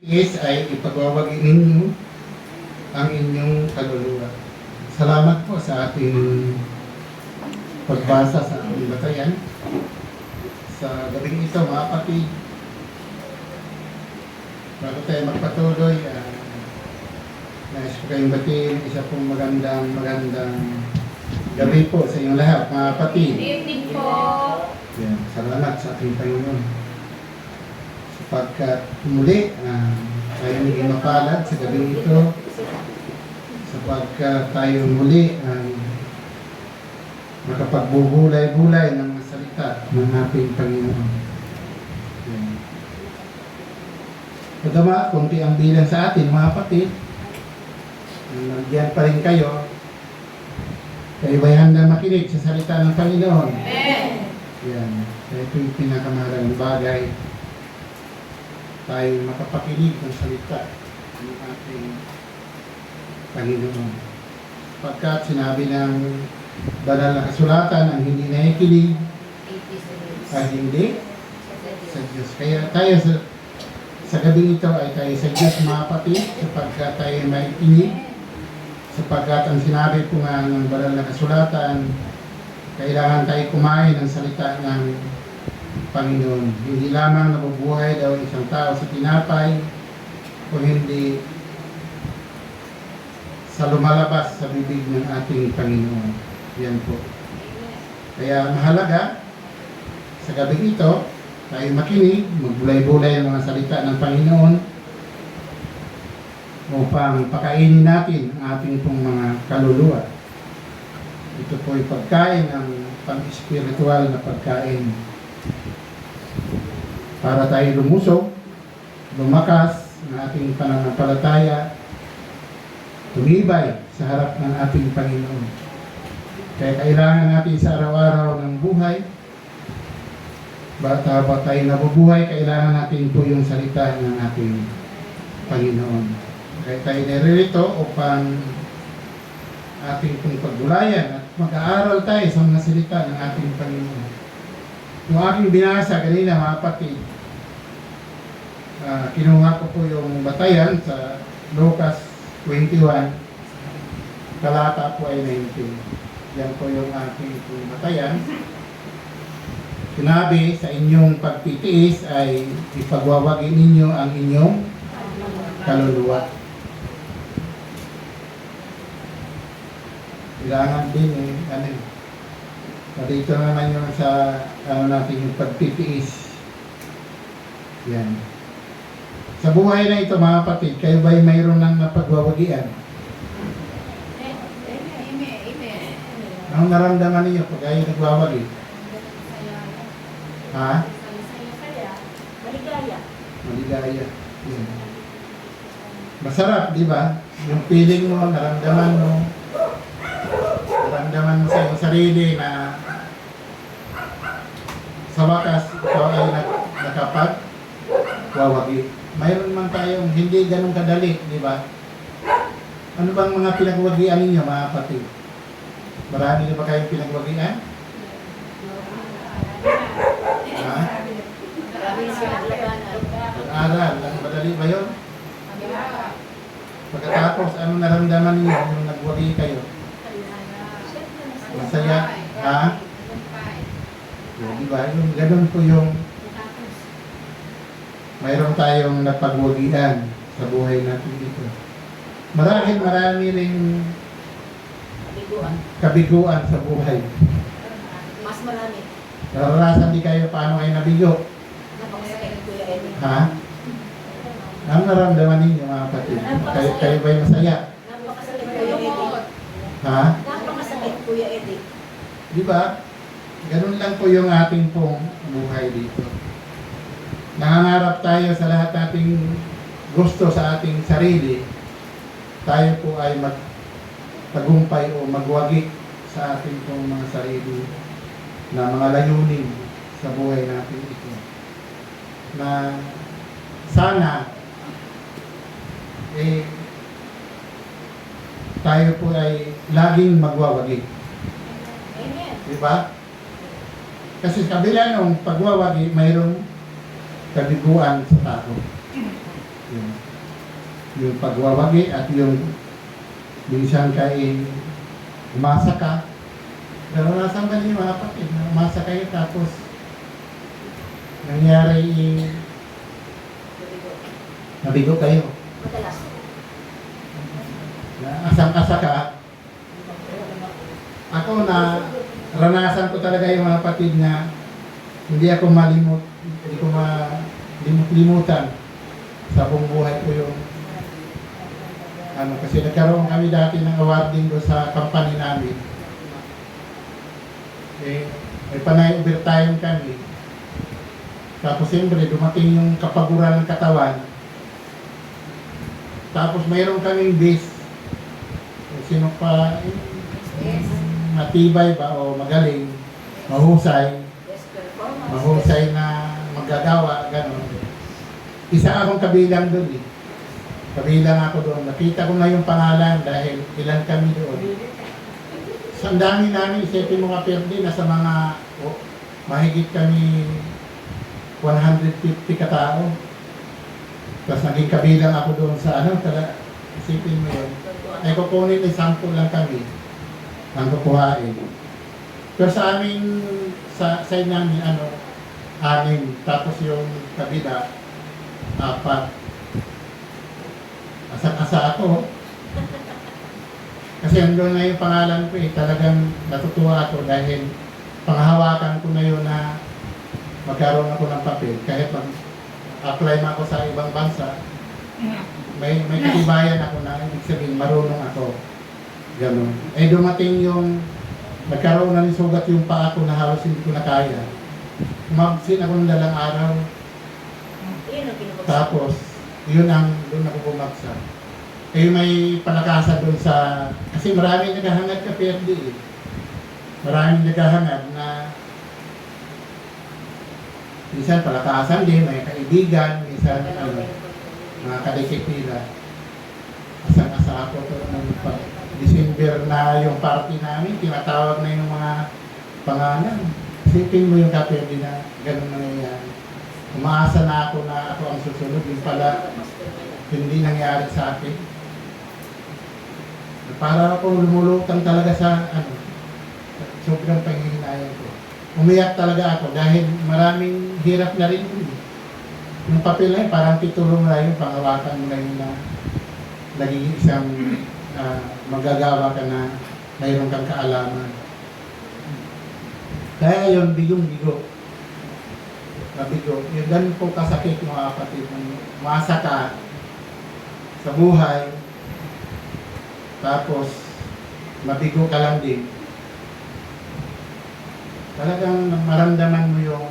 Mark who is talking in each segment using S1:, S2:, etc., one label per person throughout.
S1: is ay ipagwawagi ninyo ang inyong kaluluwa. Salamat po sa ating pagbasa sa aming batayan. Sa gabing ito, mga kapatid, bago tayo magpatuloy, nais ko kayong batiin isa pong magandang gabi po sa inyong lahat, mga kapatid.
S2: Good evening po.
S1: Yan, salamat sa ating Panginoon. Sapagkat muli, tayo naging mapalad sa gabing ito. Sapagkat tayo muli ay makapagbubulay-bulay ng salita ng ating Panginoon. Yan. Pagama, kunti ang bilang sa atin, mga kapatid. Nandiyan pa rin kayo. Kayo ba'y handang makinig sa salita ng Panginoon?
S2: Amen.
S1: Yan. Ito yung pinakamahalagang bagay. Tayo makapakinig ng salita ng ating Panginoon. Pagkat sinabi ng banal na kasulatan, ang hindi nakikinig ay hindi sa Diyos. Kaya tayo sa gabing ito ay tayo sa Diyos, mga kapatid, sapagkat tayo may inig. Sapagkat ang sinabi po nga ng banal na kasulatan, kailangan tayo kumain ng salita ng Panginoon. Hindi lamang nabubuhay daw isang tao sa tinapay, o hindi sa lumalabas sa bibig ng ating Panginoon. Yan po. Kaya mahalaga, sa gabing ito, tayo makinig, magbulay-bulay ang mga salita ng Panginoon upang pakainin natin ang ating pong mga kaluluwa. Ito po ay pagkain ng pang-espiritual na pagkain para tayo lumusog, lumakas ng ating pananampalataya, tumibay sa harap ng ating Panginoon. Kaya kailangan natin sa araw-araw ng buhay, bata ba tayo nabubuhay, kailangan natin po yung salita ng ating Panginoon. Kaya tayo naririto upang ating pong pagbulayan at mag-aaral tayo sa mga salita ng ating Panginoon. Yung aking binasa kanina, mga kapatid, kinuha ko po yung batayan sa Lucas 21, talata po ay 19. Yan po yung aking batayan. Sinabi, sa inyong pagtitiis ay ipagwawagi ninyo ang inyong kaluluwa. Kailangan din dito naman yung sa natin yung pagtitiis. Yan. Sa buhay na ito, mga kapatid, kayo ba'y mayroon ng napagwawagian?
S2: Amen.
S1: Anong naramdaman niyo pag kayo nagwawagi? Ha?
S2: Maligaya.
S1: Maligaya. Yan. Masarap, di ba? Yung feeling mo, naramdaman mo sa iyong sarili na sa wakas, ikaw ay nakapag-wawagi. Mayroon man tayong hindi ganun kadali, di ba? Ano bang mga pinagwagian ninyo, mga kapatid? Marami na ba kayong pinagwagian? Ha? Pag-aral, madali ba yun? Pagkatapos, ano naramdaman ninyo nung nagwagi kayo? Masaya? Ha? Di ba? Yung ganun po yung mayroon tayong napagwagian sa buhay natin dito. Marami ring kabiguan sa buhay.
S2: Mas marami.
S1: Naranasan di kayo paano kayo nabigo?
S2: Napakasakit ko yan.
S1: Ha? Ang naramdaman ninyo, mga kapatid? Kayo ba'y masaya?
S2: Napakasakit Kuya Eddie.
S1: Ha?
S2: Napakasakit Kuya Eddie.
S1: Di ba? Ganun lang po yung ating pong buhay dito. Nangangarap tayo sa lahat nating gusto sa ating sarili. Tayo po ay magtagumpay o magwagi sa ating pong mga sarili na mga layunin sa buhay natin ito. Na sana tayo po ay laging magwawagi.
S2: Amen.
S1: Diba? Kasi kabila ng pagwawagi, mayroong kabiguan sa tao. Yung pagwawagi at yung minsan kay umasa ka. Naranasan ba niyo mga kapatid na umasa kayo tapos nangyari nabigo kayo.
S2: Madalas.
S1: Na asang-asa ka. Ako na ranasan ko talaga yung mga kapatid na hindi ako hindi ko malimut-limutan sa buong buhay ko yung kasi nagkaroon kami dati ng awarding doon sa company namin. May panay overtime kami. Tapos siyempre dumating yung kapaguran ng katawan. Tapos mayroon kaming base. Kung sino pa
S2: Yes.
S1: matibay ba o magaling, mahusay,
S2: Yes, performance.
S1: mahusay na magagawa, gano'n. Isa akong kabilang doon eh. Kabilang ako doon. Nakita ko na yung pangalan dahil ilan kami doon. So, ang dami namin, isipin mo ka Perdi, nasa mga mahigit kami 150 katao. Tapos naging kabilang ako doon sa isipin mo yun. Ay kukunin ng sample lang kami ang kukuhain. Pero sa amin, sa side namin, 6. Tapos yung kabila, 4. Asa ako. Kasi andun na yung pangalan ko eh. Talagang natutuwa ako dahil panghawakan ko na yun na magkaroon ako ng papel. Kahit mag-apply na ako sa ibang bansa, may katibayan ako na ibig sabihin marunong ako. Ganun. Dumating yung nagkaroon na ng sugat yung paa ko na halos hindi ko na kaya. Umabsin ako ng 2 araw.
S2: Yun ang pinapagsasabi.
S1: Tapos, doon ako bumagsak. May palakasan doon kasi maraming naghahangad ka Perdi eh. Maraming naghahangad na minsan palakasan din, may kaibigan, minsan mga kadikit nila. Asang-asa ako to ng December na yung party namin, tinatawag na yung mga pangalan. Isipin mo yung Perdi na ganun nangyayari. Umaasa na ako ang susunod, yung pala hindi nangyari sa akin. Para ako lumulutang talaga sa sobrang panghihinayang ko. Umiyak talaga ako dahil maraming hirap na rin yun. Yung papel na yun, parang titulong na yun, pangawakan mo na yun na naging isang magagawa ka na mayroon kang kaalaman. Kaya yun, bigong-bigo. Nabigo. Yung ganun po kasakit mga kapatid. Umasa ka sa buhay, tapos mabigo ka lang din. Talagang maramdaman mo yung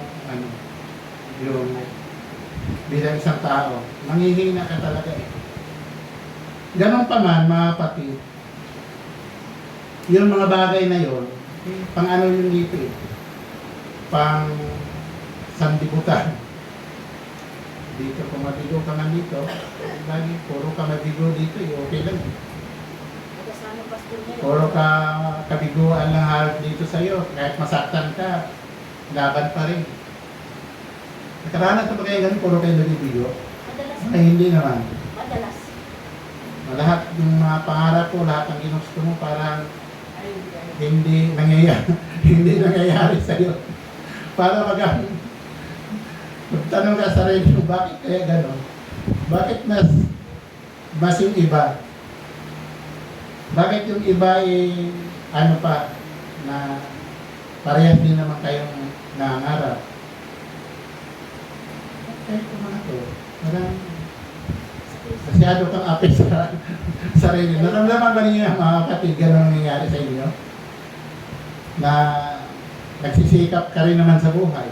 S1: bilang isang tao. Manghihina ka talaga eh. Ganon pa man mga kapatid. Yung mga bagay na yun, pang yung dito eh. Pang sandibutan. Dito kung mabigo ka man dito, lagi puro ka mabigo dito, okay lang.
S2: Nagkasama pastor niya.
S1: Puro ka kabiguan lang halos dito sa'yo, kahit masaktan ka, laban pa rin. Nakaranas ka ba kayo ganun, puro kayo nabibigo?
S2: Madalas.
S1: Ay, hindi naman.
S2: Madalas.
S1: Lahat ng mga pangarap ko, lahat ng ginusto mo, parang hindi nangyayari, hindi nangyayari sa'yo. Para magtanong ka sa sarili mo, bakit kaya gano'n? Bakit mas yung iba? Bakit yung iba na parehas din naman kayong nangangarap? Kahit ko mga to, parang masyado kang apit sa sarili. Naramdaman ba niyo mga kapatid, gano'n nangyayari sa inyo? Na nagsisikap ka rin naman sa buhay.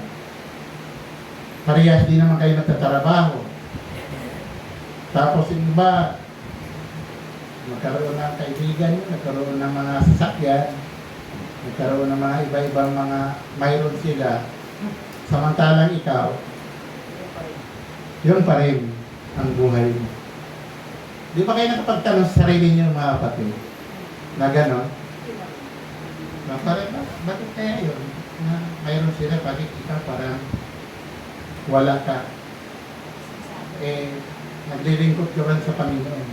S1: Parehas din naman kayo nagtatrabaho. Tapos yung iba, magkaroon ng kaibigan, nagkaroon ng mga sasakyan, nagkaroon ng mga iba-ibang mga mayroon sila. Samantalang ikaw, yun pa rin ang buhay mo. Di ba kayo nakapagtanong sa sarili niyo mga kapatid? Na gano'n? Bakit kaya yun? Na mayroon sila, bakit ikaw parang wala ka? naglilingkod ka ba sa Panginoon?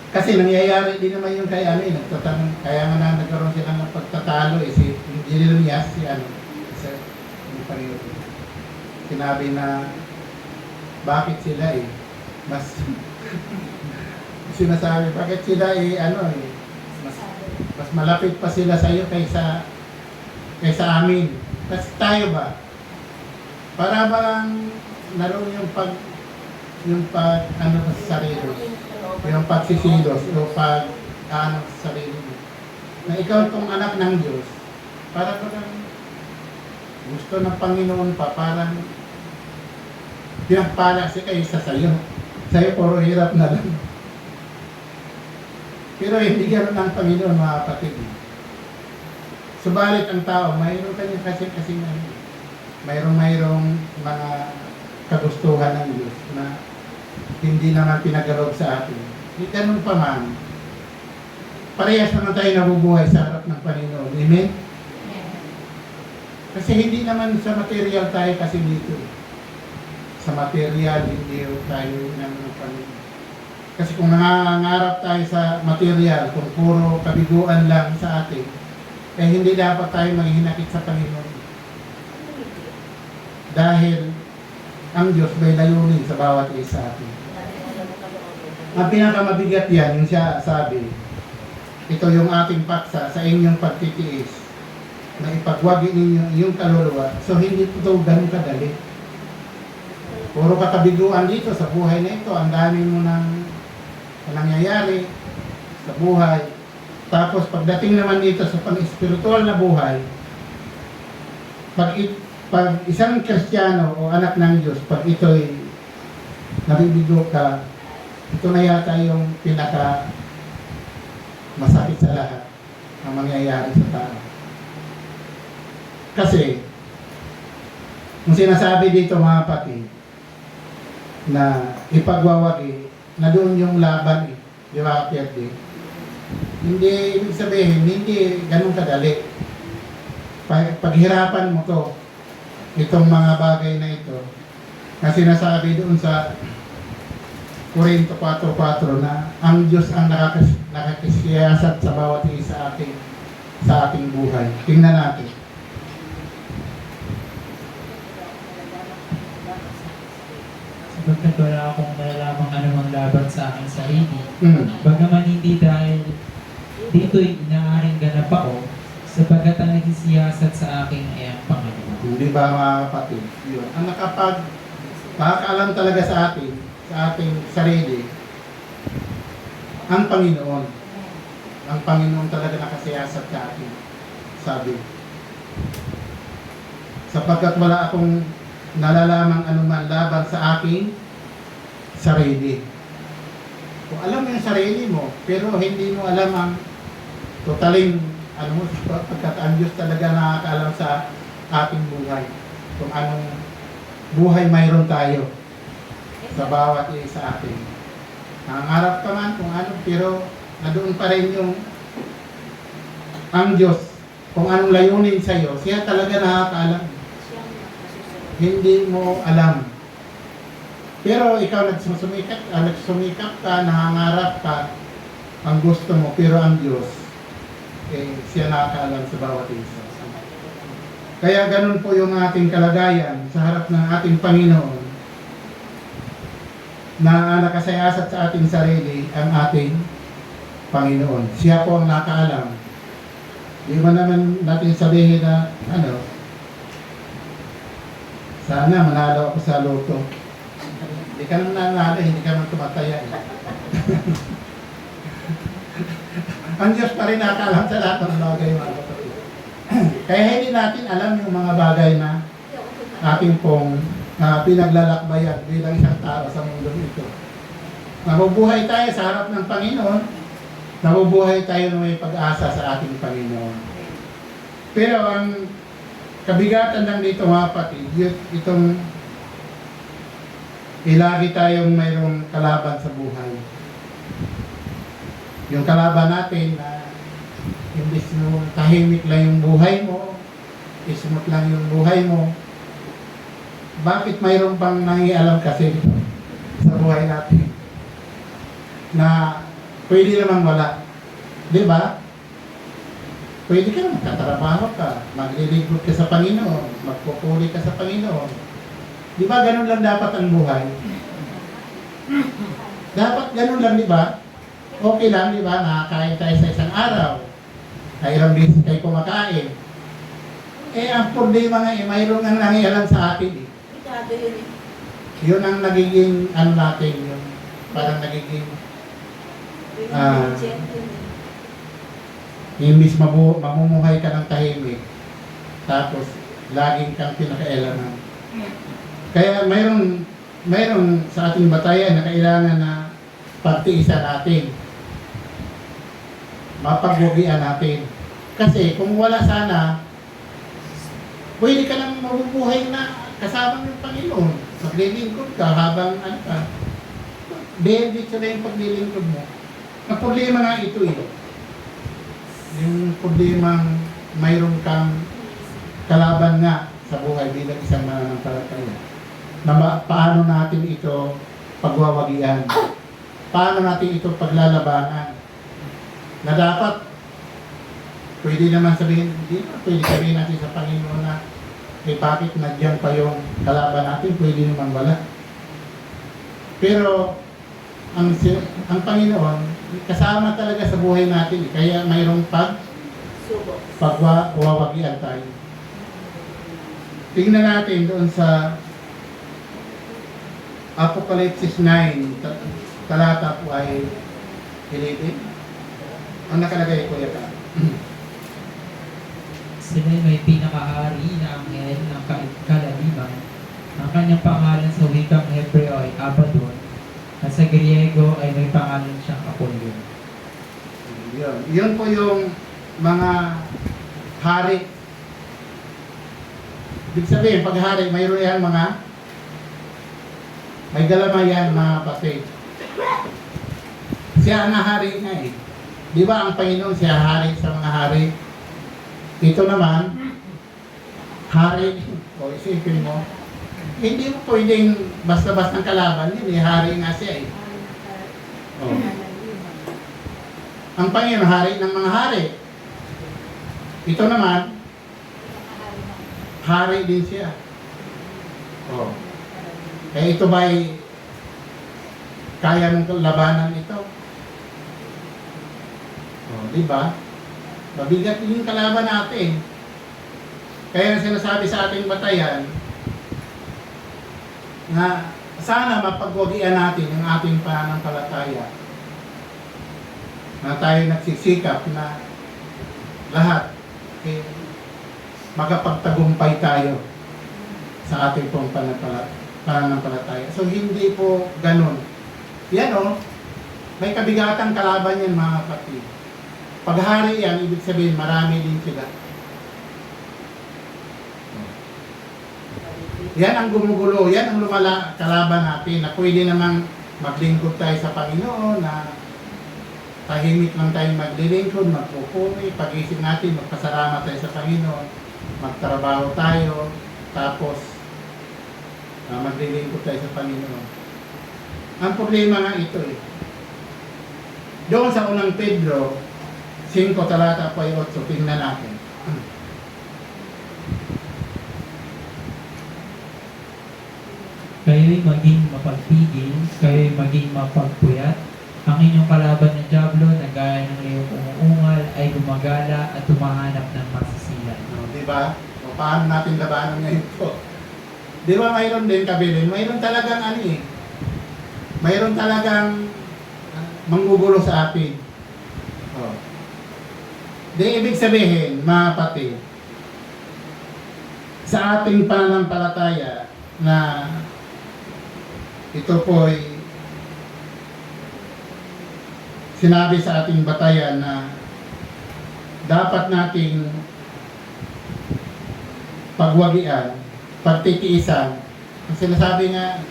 S1: Kasi nangyayari din naman yung kay ano nagtatanong, kaya nga na nagkaroon sila ng pagtatalo si Jeremias, si yung Panginoon. Sinabi na, bakit sila mas sinasabi, bakit sila mas malapit pa sila sa iyo kaysa amin. Kasi tayo ba? Para bang naroon yung pag ano sa sarili, yung pagsisilos o ano sa sarili mo. Na ikaw itong anak ng Diyos, para bang gusto ng Panginoon pa, parang pinagpala si kayo sa sayo. Sa'yo puro hirap na lang. Pero hindi gano'n ng Panginoon, mga kapatid. Subalit ang tao, mayroon kanya kasi mayroong mga kagustuhan ng Diyos na hindi naman pinagalob sa atin. Hindi ganun pa man. Parehas naman tayo nabubuhay sa harap ng Panginoon. Amen? Kasi hindi naman sa material tayo kasi dito. Sa material, hindi tayo ng Panginoon. Kasi kung nangangarap tayo sa material, kung puro kabiguan lang sa atin, eh hindi dapat tayo maghihinakit sa Panginoon. Dahil ang Diyos may layunin sa bawat isa sa atin. Ang pinakamabigat yan, yung siya sabi, ito yung ating paksa sa inyong pagtitiis, na ipagwagi ninyo yung kaluluwa. So hindi ito ganun kadali. Puro kakabiguan dito sa buhay na ito, ang dami mo ng nangyayari sa buhay. Tapos pagdating naman dito sa pang-espiritual na buhay, pag isang Kristiyano o anak ng Diyos, pag ito'y nabibigo ka, ito na yata yung pinaka masakit sa lahat ang mangyayari sa tao. Kasi, kung sinasabi dito mga kapatid, na ipagwawagi, na doon yung laban di ba, Pierre? Hindi, ibig sabihin, hindi ganun kadali. Paghirapan mo to, itong mga bagay na ito, na sinasabi doon sa Corinto 4:4 na ang Diyos ang nakakisiyasat sa bawat isa sa ating buhay. Tingnan natin.
S3: Sapagkat wala akong malalamang anumang laban sa aking sarili. Bagaman hindi dahil dito'y inaaring ganap ako, sapagkat ang nagsisiyasat sa akin ay ang Panginoon.
S1: Hindi ba mga kapatid? Yun. Ang makakaalam talaga sa ating sarili, ang Panginoon. Ang Panginoon talaga nakasiyasat sa atin. Sabi. Sapagkat wala akong nalalamang anuman laban sa aking sarili. Kung alam mo yung sarili mo, pero hindi mo alam ang totaling pagkat ang Diyos talaga nakakaalam sa ating buhay. Kung anong buhay mayroon tayo sa bawat isa sa atin. Nangangarap ka man kung ano, pero nadoon pa rin yung ang Diyos. Kung anong layunin sa'yo, siya talaga nakakaalam. Hindi mo alam. Pero ikaw nagsumikap ka, nangangarap ka, ang gusto mo, pero ang Diyos, siya nakakaalam sa bawat isa. Kaya ganun po yung ating kalagayan sa harap ng ating Panginoon, na nakasayasat sa ating sarili ang ating Panginoon. Siya po ang nakakaalam. Di ba naman natin sabihin na, sana manalo ako sa loto. Hindi ka nang nanalo, hindi ka nang tumataya. Ang Diyos pa rin nakakaalam sa lahat ng bagay, mga kapatid. Kaya hindi natin alam yung mga bagay na ating pong pinaglalakbayan bilang isang tao sa mundo ito. Nabubuhay tayo sa harap ng Panginoon, nabubuhay tayo na may pag-asa sa ating Panginoon. Pero ang kabigatan lang dito mga kapatid, itong ilagi tayong mayroong kalaban sa buhay. Yung kalaban natin na imbis mo tahimik lang yung buhay mo, ismut lang yung buhay mo, bakit mayroon pang nangialam kasi sa buhay natin na pwede namang wala. Di ba? Pwede ka na magtatrabaho ka, maglilingkod ka sa Panginoon, magpupuri ka sa Panginoon. Di ba ganun lang dapat ang buhay? Dapat ganun lang, di ba? Okay lang, di ba? Nakakain tayo sa isang araw. Na ilang beses tayo kumakain. Ang problema nga, mayroon ang nangyayari sa atin.
S2: Ikado yun eh.
S1: Yun ang nagiging, ano natin, yung parang nagiging, Ah. imbis mamumuhay ka ng tahimik, tapos laging kang pinakailangan. Kaya mayroon sa ating batayan na kailangan na pagtiisan natin, mapagwagian natin. Kasi kung wala sana, pwede ka nang mabubuhay na kasama ng Panginoon. Maglilingkod ka habang ano ka. Benefit na yung paglilingkod mo. Ang problema nga ito eh. Yung problemang mayroon kang kalaban nga sa buhay bilang isang mananampalataya. Paano natin ito pagwawagian? Paano natin ito paglalabanan? Na dapat, pwede naman sabihin, hindi na, pwede sabihin natin sa Panginoon na bakit nandiyan pa yung kalaban natin, pwede naman wala. Pero, ang Panginoon, kasama talaga sa buhay natin. Kaya mayroong pagwawagian tayo. Tingnan natin doon sa Apocalypse 9, talata po ay 11. Ang nakalagay ko yata.
S3: Sila'y may pinakahari na anghel ng kalaliman. Ang kanyang pangalan sa wikang Hebreo ay Abaddon, at sa Griego ay may pangalan siyang Apollyon.
S1: Yun po yung mga hari. Ibig sabihin, pag hari, mayroon yan may galamayan mga kapatid. Siya ang hari nga eh. Di ba ang Panginoon siya hari sa mga hari? Ito naman, hari, o isipin mo, hindi mo pwedeng basta-bastang kalaban, hindi, hari nga siya eh. Oh. Ang Panginoon, hari ng mga hari. Ito naman, hari din siya. Oh. Kaya ito ba'y kaya mong labanan ito? Oh, di ba? Mabigat yung kalaban natin. Kaya sinasabi sa ating batayan na sana mapagwagian natin ang ating pananampalataya. Na tayo nagsisikap na lahat magapagtagumpay tayo sa ating pong pananampalataya. So hindi po ganun. Yan o, may kabigatang kalaban yan mga kapatid. Paghari yan, ibig sabihin marami din sila. Yan ang gumugulo, yan ang kalaban natin na pwede namang maglingkod tayo sa Panginoon, na tahimik lang tayong maglilingkod, magpupuri, pag-isip natin, magpasalamat tayo sa Panginoon, magtrabaho tayo, tapos maglilingkod tayo sa Panginoon. Ang problema nga ito eh. Doon sa unang Pedro 5 talata po ay 8, tingnan natin.
S3: Kayo'y maging mapagpigil, kayo'y maging mapagpuyat. Ang inyong kalaban ng dyablo na gaya ng leyong umuungal ay gumagala at tumahanap ng masisilan.
S1: No, di ba? O paano natin labanan ngayon po? Di ba mayroon din kabilin? Mayroon talagang ano eh. Mayroon talagang manggugulo sa atin. Oh. Di ibig sabihin, mga kapatid, sa ating pananampalataya na ito po ay sinabi sa ating batayan na dapat nating pagwagian, pagtitiisan. Ang sinasabi nga,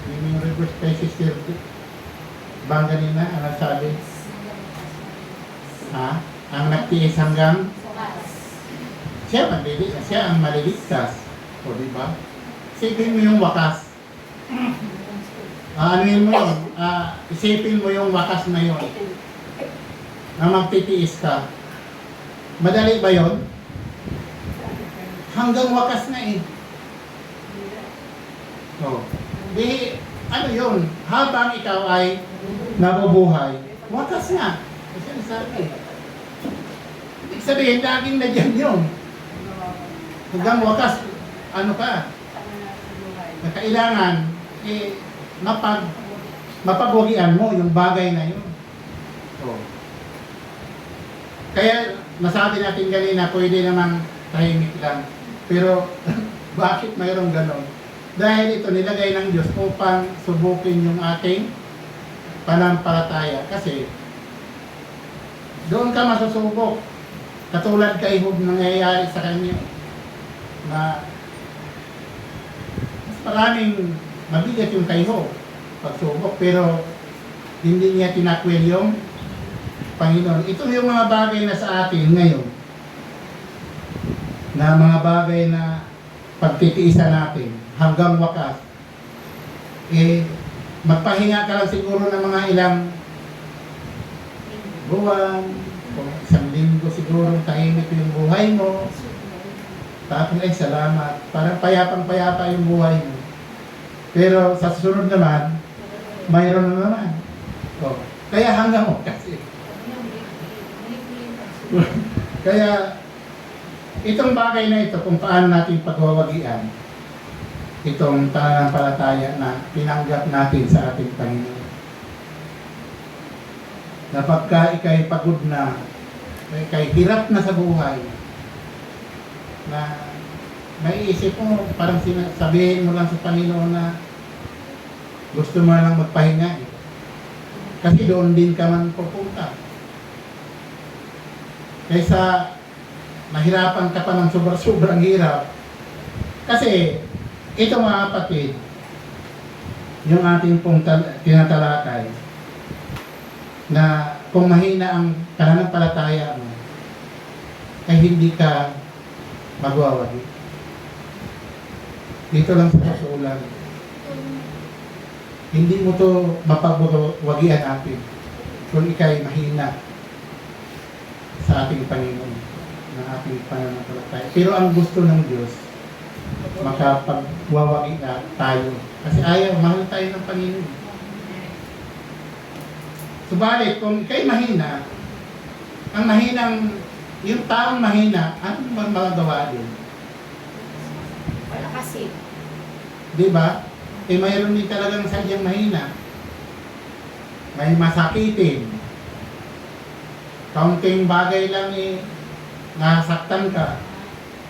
S1: yung reverse kay Sister Bang ganina, ano sabi? Ang nagtiis hanggang siya ang maliligtas. O diba? Sige mo yung wakas. Anuhin mo yun, isipin mo yung wakas na yun, na magtitiis ka. Madali ba yun? Hanggang wakas na eh. Oh. Di, ano yun, habang ikaw ay nabubuhay, wakas na. Kasi nasabi. Ibig sabihin, laging na dyan yun. Hanggang wakas, ano ka, na kailangan, eh, mapagwagian mo yung bagay na yun. Oh. Kaya, nasabi natin kanina, pwede namang tahimik lang. Pero, bakit mayroong ganon? Dahil ito nilagay ng Diyos upang subukin yung ating panampalataya. Kasi, doon ka masusubok. Katulad kay Job nangyayari sa kanya. Na, mas maraming mabigat yung kay Job, pagsubok. Pero, hindi niya tinakwil yung Panginoon. Ito yung mga bagay na sa atin ngayon. Na mga bagay na pagtitiisan natin hanggang wakas. Eh, magpahinga ka lang siguro ng mga ilang buwan, o isang linggo siguro, tahimik yung buhay mo. Tapos ay salamat. Parang payapang-payapa yung buhay mo. Pero sa susunod naman, mayroon na naman. O, kaya hanggang wakas eh. Kaya, itong bagay na ito, kung paano natin pagwawagian, itong pananampalataya na pinanggap natin sa ating Panginoon. Na pagka ikay pagod na, ikay hirap na sa buhay, na naiisip mo, parang sabihin mo lang sa Panginoon na gusto mo lang magpahinga eh. Kasi doon din ka man pupunta. Kaysa mahirapan ka pa ng sobrang hirap. Kasi, ito mga kapatid, yung ating pong tinatalakay, na kung mahina ang pananampalataya mo, ay hindi ka magwawagi. Dito lang sa kasulan. Hindi mo to mapagwagian natin kung ikay mahina sa ating Panginoon, ng ating pananampalataya. Pero ang gusto ng Diyos, makapagwawagi na tayo. Kasi ayaw, mahal tayo ng Panginoon. Subalit, kung ikay mahina, ang mahinang, yung taong mahina, anong magagawa din?
S2: Wala kasi.
S1: Di ba? Eh, mayroon din talagang sadyang mahina. May masakitin. Kaunting bagay lang eh, nasaktan ka.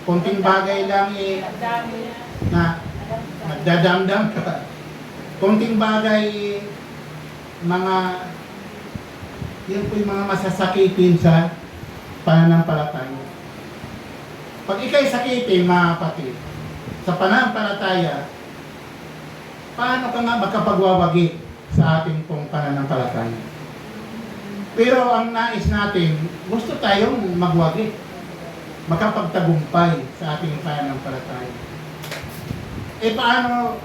S1: Kaunting bagay lang eh, na nagdadamdam ka. Kaunting bagay eh, yun po yung mga masasakitin sa pananampalataya. Pag ikay sakitin, mga kapatid, sa pananampalataya, paano ka nga makapagwawagi sa ating pong pananampalataya? Pero ang nais natin, gusto tayong magwagi, makapagtagumpay sa ating pananampalataya. Eh paano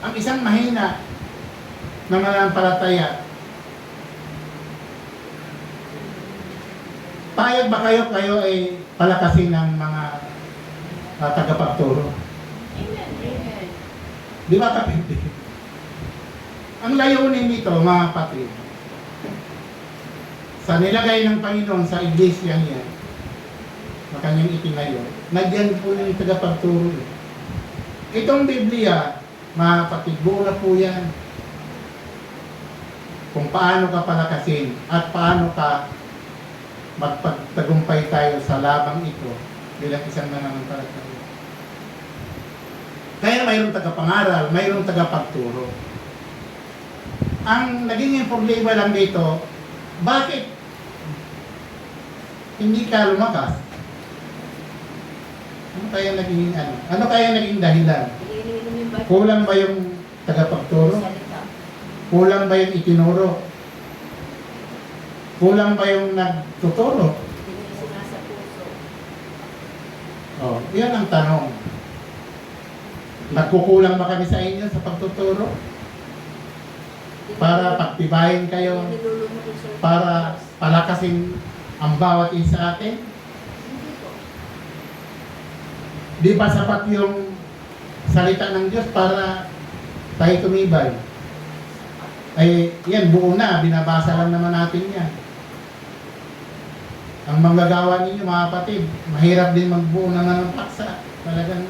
S1: ang isang mahina na mananampalataya? Payag ba kayo ay palakasin ng mga tagapagturo?
S2: Amen.
S1: Di ba kapindi? Ang layunin nito, mga kapatid, sa nilagay ng Panginoon sa iglesia niya, na kanyang itinayo, nagyan po yung tagapagturo. Itong Biblia, mga kapatid, buo na po yan. Kung paano ka palakasin at paano ka magpagtagumpay tayo sa labang ito bilang isang mananampalataya. Kaya mayroong tagapangaral, mayroong tagapagturo. Ang naging problema lang dito, bakit hindi ka lumakas? Ano kaya naging dahilan? Kulang ba yung tagapagturo? Kulang ba yung itinuro? Kulang ba yung nagtuturo? Oh, yan ang tanong. Nagkukulang ba kami sa inyo sa pagtuturo? para pagtibayin kayo, para palakasin ang bawat isa sa atin? Di ba sapat yung salita ng Diyos para tayo tumibay? Ay, yan, buo na. Binabasa lang naman natin yan. Ang manggagawa ninyo, mga kapatid, mahirap din magbuo naman ng paksa. Talagang,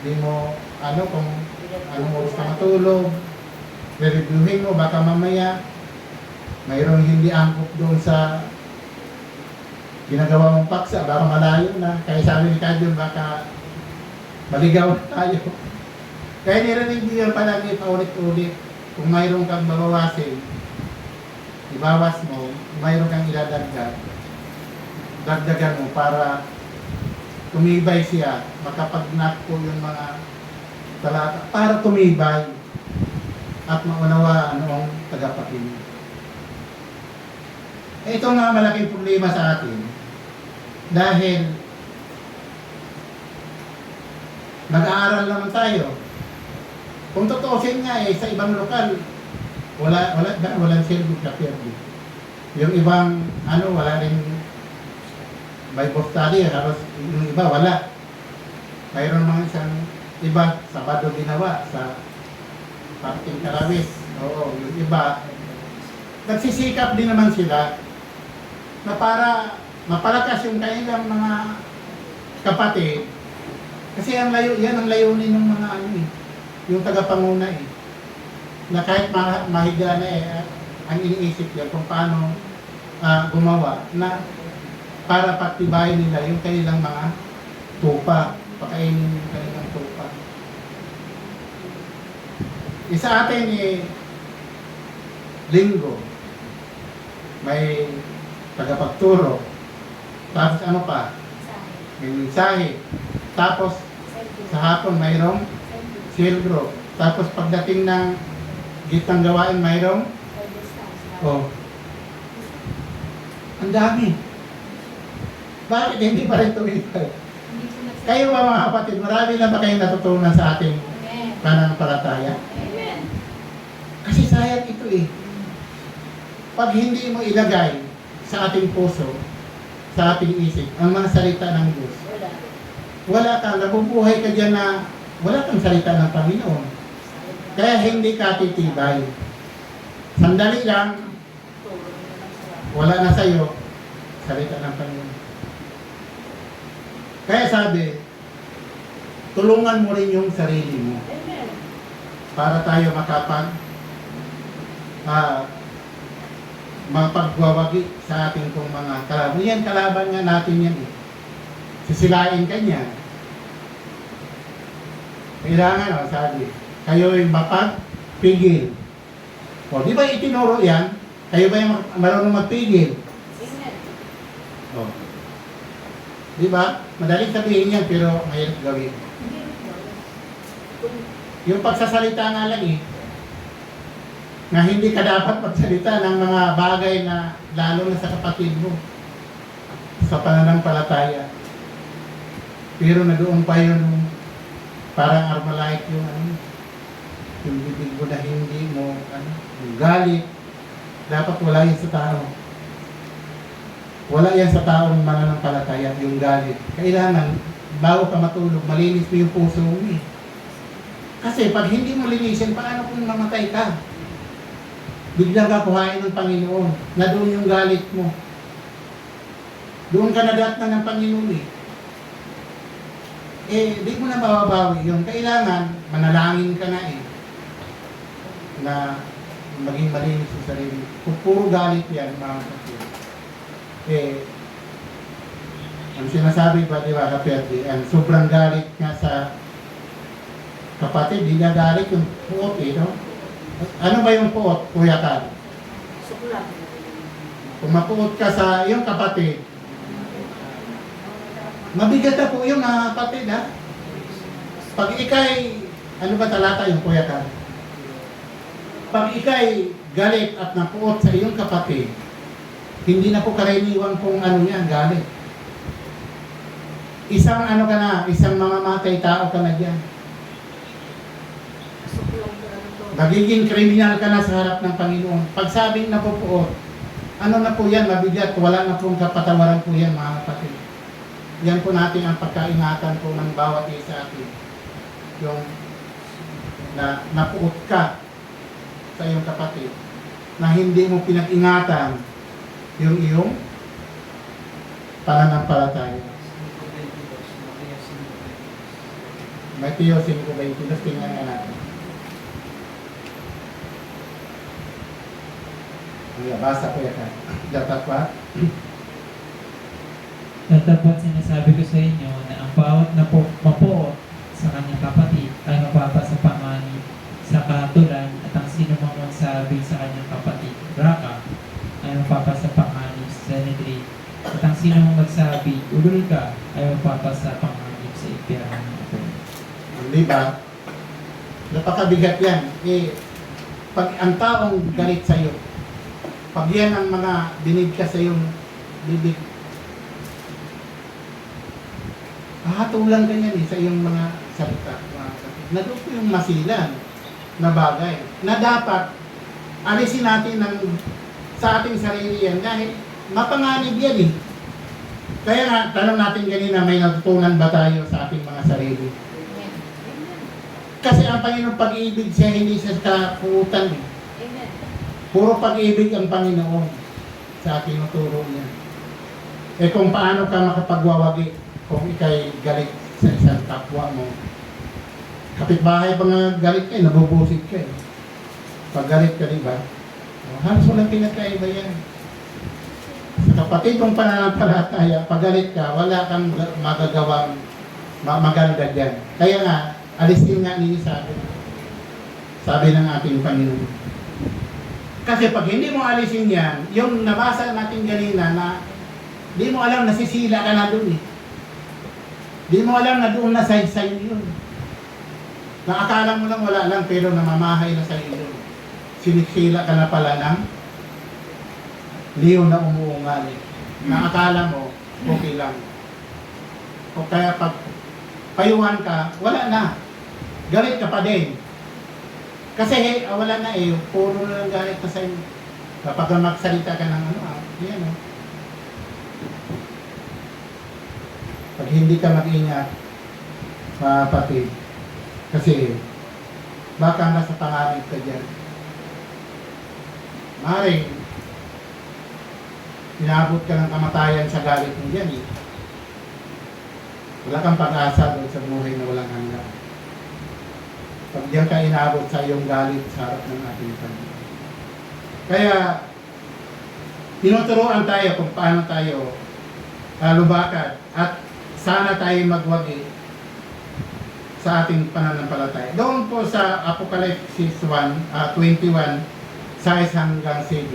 S1: di mo, kung anong oras ka matulog, re-reviewin mo, baka mamaya, mayroong hindi angkop doon sa ginagawa mong paksa, baka malayo na. Kaya sabi ni Kadyon, baka maligaw na tayo. Kaya nirinig niyo palagi paulit-ulit. Kung mayroon kang babawasin, ibawas mo, mayroon kang iladagdag, dagdagan mo para tumibay siya, makapag-knock po yung mga talata, para tumibay at maunawaan ang tagapakinig. Ito nga malaking problema sa atin dahil nag-aaral naman tayo. Kung tutuusin nga sa ibang lokal, walang silbi kapirdi. Yung ibang wala rin Bible study, halos yung iba wala. Mayroon mga isang iba Sabado ginawa sa Parting Kalawis. Oo, yung iba nagsisikap din naman sila na para mapalakas yung kanilang mga kapatid. Kasi ang layunin ng mga yung tagapanguna na kahit mahiga na ang iniisip niya kung paano gumawa na para pagtibayin nila yung kanilang mga tupa, pakainin yung kanilang tupa. Isa atin linggo, may tagapagturo, tapos may mensahe, tapos sa hapon mayroong cell group. Tapos pagdating ng gitnang gawain, mayroong ang dami. Bakit hindi pa rin tumibay? Kayo ba mga kapatid, marami na ba kayong natutunan sa ating pananampalataya?
S2: Amen.
S1: Kasi sayang ito Pag hindi mo ilagay sa ating puso, sa ating isip, ang mga salita ng Diyos, wala kang, nabubuhay ka dyan na wala kang salita ng Panginoon. Kaya hindi ka titibay. Sandali lang, wala na sa'yo salita ng Panginoon. Kaya sabi, tulungan mo rin yung sarili mo para tayo mapagwawagi sa ating pong mga kalaban. Yan, kalaban nga natin yan Sisilain ka niya. Kailangan, sabi, kayo yung mapagpigil. Di ba itinuro yan? Kayo ba yung marunong magpigil? Di ba? Madaling sabihin yan, pero mahirap gawin. Yung pagsasalita nga lang na hindi ka dapat magsalita ng mga bagay na lalo na sa kapatid mo sa pananampalataya. Pero na doon pa yun parang Armalite yung bibig mo na hindi mo yung galit, dapat wala yan sa tao. Wala yan sa taong mananampalataya, yung galit. Kailangan, bago ka matulog, malinis mo yung puso mo Kasi pag hindi mo linisin, paano kung mamatay ka? Bigla ka kuhain ng Panginoon, na doon yung galit mo. Doon ka nadat na ng Panginoon di mo na mababawi yun. Kailangan, manalangin ka na na maging malinis sa sarili. Kung puro galit yan, mga kapatid. Ang sinasabi ba, di ba, kapatid, sobrang galit nga sa kapatid, di na galit yung puot no? Ano ba yung puot, Kuya Kan?
S2: Suklat.
S1: Kung mapuot ka sa iyong kapatid, mabigat na po yung mga kapatid, Pag ikay, ano ba talata yung Kuya Kan? Pag ikay galit at napuot sa iyong kapatid, hindi na po karaniwan kung yan, galit. Isang ka na, isang mamamatay tao ka na dyan. Magiging kriminal ka na sa harap ng Panginoon. Pag sabing napupuot, ano na po yan, mabigat, wala na pong kapatawaran po yan, mga kapatid. Yan po natin ang pagkaingatan po ng bawat isa atin. Yung na napuot ka sa iyong kapatid, na hindi mo pinag-ingatan yung iyong pananampalataya. Mateo 5:22, tingnan nga natin. Basa ko yan. Dapat pa?
S3: Tatapat sinasabi ko sa inyo na ang bawat mapuot sa kanyang kapatid ay mapapasa panganib sa kahatulan at ang sino mang magsabi sa kanyang kapatid, Raka, ay mapapasa panganib sa Sanhedrin at ang sino mang magsabi, Ulul ka, ay mapapasa panganib sa impyerno.
S1: Di ba? Napakabigat yan. Pag ang taong galit sa iyo, pag yan ang mga dinig ka sa iyong bibig, hahatulan ka yan sa iyong mga salita. Nandun po yung masilan na bagay na dapat alisin natin sa ating sarili yan dahil mapanganib yan eh. Kaya nga, tanong natin kanina, may natutunan ba tayo sa ating mga sarili?
S2: Amen. Amen.
S1: Kasi ang Panginoon pag-ibig siya, hindi siya kapuutan eh.
S2: Amen.
S1: Puro pag-ibig ang Panginoon sa ating tuturo niya. Eh kung paano ka makapagwawagi kung ikay galit sa isang kapwa mo. Kapitbahay pa nga galit ka eh, nabubusit ka eh. Pag galit ka, di ba? Halos walang pinagkaiba yan. Sa kapatid mong pananampalataya, pag galit ka, wala kang magagawang maganda dyan. Kaya nga, alisin nga ninyo sabi ng ating Panginoon. Kasi pag hindi mo alisin yan, yung nabasa natin kanina na di mo alam nasisila ka na doon eh. Di mo alam na doon na side-side yun. Nakakala mo lang wala lang pero namamahay na sa iyo. Sinisila ka na pala ng liyo na umuungal. Nakakala mo, okay lang. O kaya pag payuhan ka, wala na. Galit ka pa din. Kasi wala na eh, puro na lang galit na sa'yo. Kapag magsalita ka ng yan o. Pag hindi ka mag-ingat, mga kapatid, kasi baka nasa panganib ka dyan. Maring, inabot ka ng kamatayan sa galit mo dyan eh. Wala kang pag-asa doon sa buhay na walang hanggan. Pag diyan ka inabot sa iyong galit sa harap ng ating Panginoon. Kaya, tinuturuan tayo kung paano tayo lubakan at sana tayo magwagi sa ating pananampalataya. Doon po sa Apocalypse 21, 6 hanggang 7.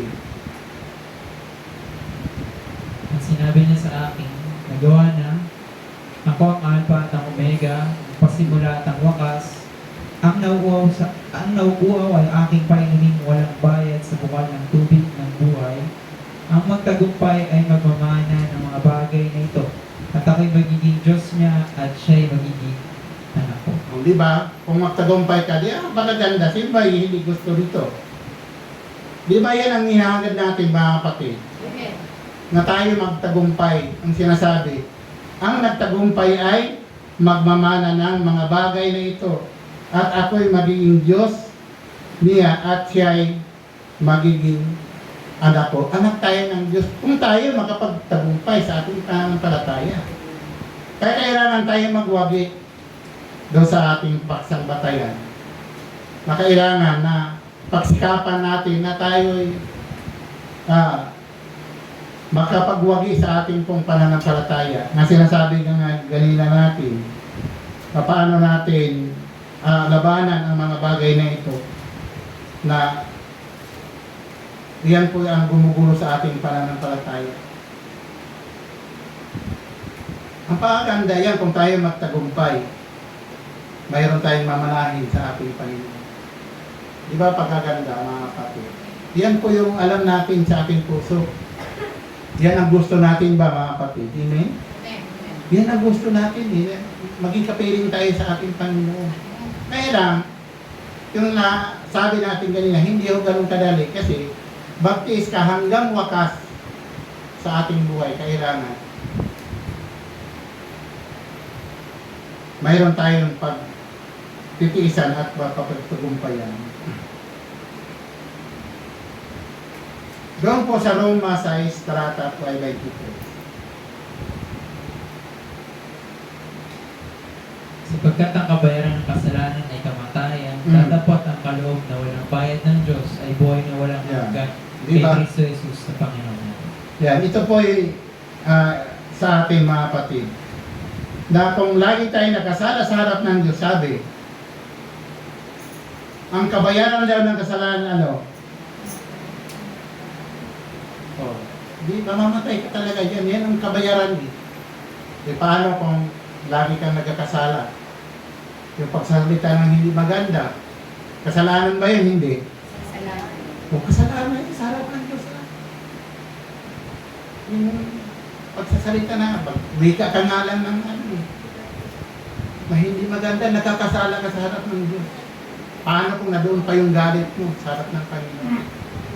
S3: At sinabi niya sa akin, nagawa na, ako ang Alpha at ang Omega, ang pasimula at ang wakas. Ang nauuaw ay aking painumin walang bayad sa bukal ng tubig ng buhay. Ang magtagumpay ay magmamana ng mga bagay na ito. At ako'y magiging Diyos niya at siya'y magiging anak ko.
S1: O, di ba? Kung magtagumpay ka, magaganda. Sino ba hindi gusto dito? Di ba yan ang hinahangad natin, mga kapatid?
S2: Amen.
S1: Na tayo magtagumpay. Ang sinasabi, ang nagtagumpay ay magmamana ng mga bagay na ito. At ako'y magiging Diyos niya at siya'y magiging anak ko. Anak tayo ng Diyos. Kung tayo makapagtagumpay sa ating pananampalataya. Kaya kailangan tayo magwagi doon sa ating paksang batayan. Na kailangan na pagsikapan natin na tayo'y makapagwagi sa ating pong pananampalataya. Na sinasabi nga ganina natin, paano natin labanan ang mga bagay na ito na yan po ang gumugulo sa ating pananampalataya. Ang paganda yan kung tayo magtagumpay, mayroon tayong mamanahin sa ating Panginoon. Di ba pagkaganda, mga kapatid? Yan po yung alam natin sa ating puso. Yan ang gusto natin ba, mga kapatid? Amen?
S2: Amen.
S1: Yan ang gusto natin. Maging kapiling tayo sa ating Panginoon. Kaya lang, yung na sabi natin kanina, hindi ho ganun kadali kasi baptize ka hanggang wakas sa ating buhay. Kailangan mayroon tayong pagtitiisan at pagpapagtugumpayan. Doon po sa Roma 6, talata 5-23.
S3: Sapagkat ang kabayaran ng kasalanan ay kamatayan, tatapot ang kaloob na walang bayad ng Diyos ay buhay na walang
S1: Yeah.
S3: hanggan
S1: Di ba?
S3: kay Kristo Jesus na Panginoon natin.
S1: Yan, ito po ay sa ating mga kapatid. Na kung lagi tayo nakasala sa harap ng Diyos, sabi, ang kabayaran daw ng kasalanan, ano? Oh, di mamamatay ka talaga dyan. Yan ang kabayaran. Paano kung lagi kang nagkakasala? Yung pagsalita ng hindi maganda, kasalanan ba yun? Hindi.
S2: Salamat.
S1: O kasalanan yun sa harap ng Diyos. Yung pagsasalita na, wika ka nga lang ng ano, na hindi maganda, nakakasala ka sa harap ng Diyos. Paano kung nadoon pa yung galit mo sa harap ng Panginoon?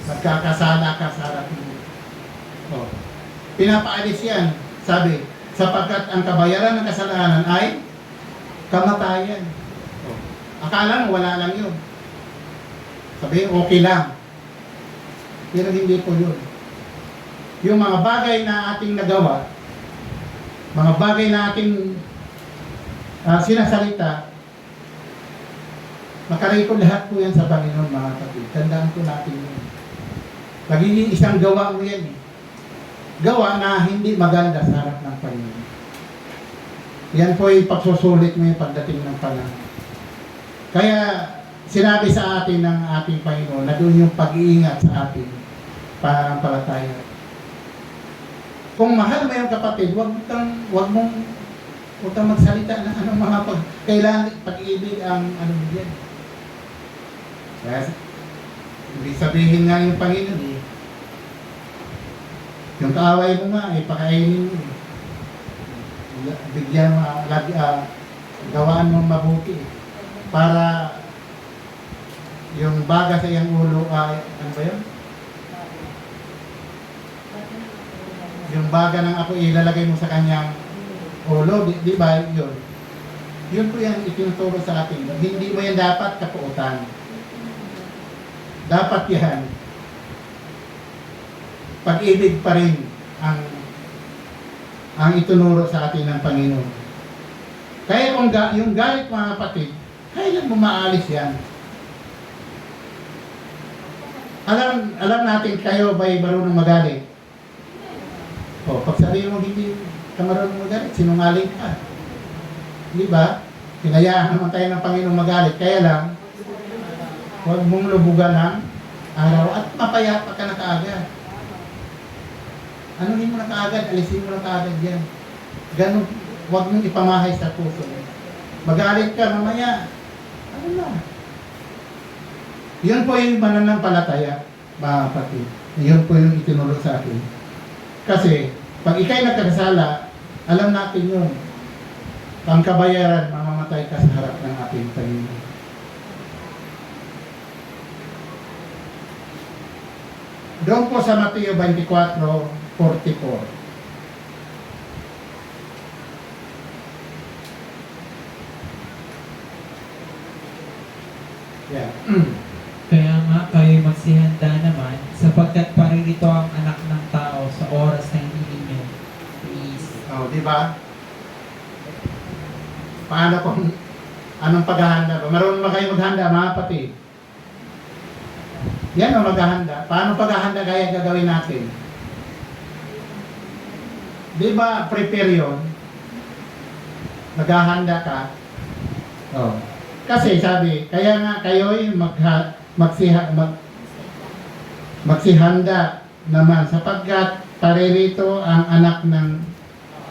S1: Nagkakasala ka sa harap ng Diyos. O, pinapaalis yan. Sabi, sapagkat ang kabayaran ng kasalanan ay kamatayan. O, akala mo wala lang yun. Sabi, okay lang. Pero hindi po yun. Yung mga bagay na ating nagawa, mga bagay na ating sinasalita, makarecord lahat po yan sa Panginoon, mga kapatid. Tandaan po natin yun. Magiging isang gawa mo yan eh. Gawa na hindi maganda sa harap ng Panginoon. Yan po ay pagsusulit mo yung pagdating ng panahon. Kaya sinabi sa atin ng ating Panginoon na doon yung pag-iingat sa ating pananampalataya. Kung mahal mo yung kapatid, huwag kang magsalita ng anong mga kailangan pag-ibig ang ano yan. Kaya ibig sabihin nga yung Panginoon eh. Yung kaaway mo nga, pakainin mo eh. Bigyan mo, gawaan mo mabuti eh. Para yung baga sa iyang ulo ay, ano ba yun? Yung baga ng ako ilalagay mo sa kanyang ulo, di ba yun? Yun po yung itinuturo sa atin. Hindi mo yan dapat kapuutan. Dapat yan. Pag-ibig pa rin ang itunuro sa atin ng Panginoon. Kaya kung yung galit mga kapatid, kailan mo maalis yan? Alam natin kayo ba'y marunong magalit? O, pag sabihin mo hindi ka marunong magalit, sinungaling ka. Di ba? Pinayaan naman tayo ng Panginoon magalit. Kaya lang, huwag mong lubugan ng araw at mapayapa ka na kaagad. Anuhin mo na kaagad, alisin mo na kaagad yan. Ganun, huwag mong ipamahay sa puso. Magalit ka mamaya. Ano na? Yun po yung mananampalataya, mga kapatid. Yun po yung itinuro sa akin. Kasi, pag ikay nagkakasala, alam natin yun. Ang kabayaran, mamamatay ka sa harap ng ating Panginoon. Doon po sa Mateo 24:44. Yeah.
S3: Kaya nga kayo magsihanda naman, sapagkat paririto ang anak ng tao sa oras na hindi ninyo iniisip.
S1: Oh, di ba? Paano kung anong paghahanda ba? Marunong ba kayo maghanda, mga kapatid? Yan ang maghahanda. Paano paghahanda kaya gagawin natin? Di ba prepare yun? Maghahanda ka? Oh. Kasi sabi, kaya nga kayo'y magsihanda naman sapagkat paririto ang anak ng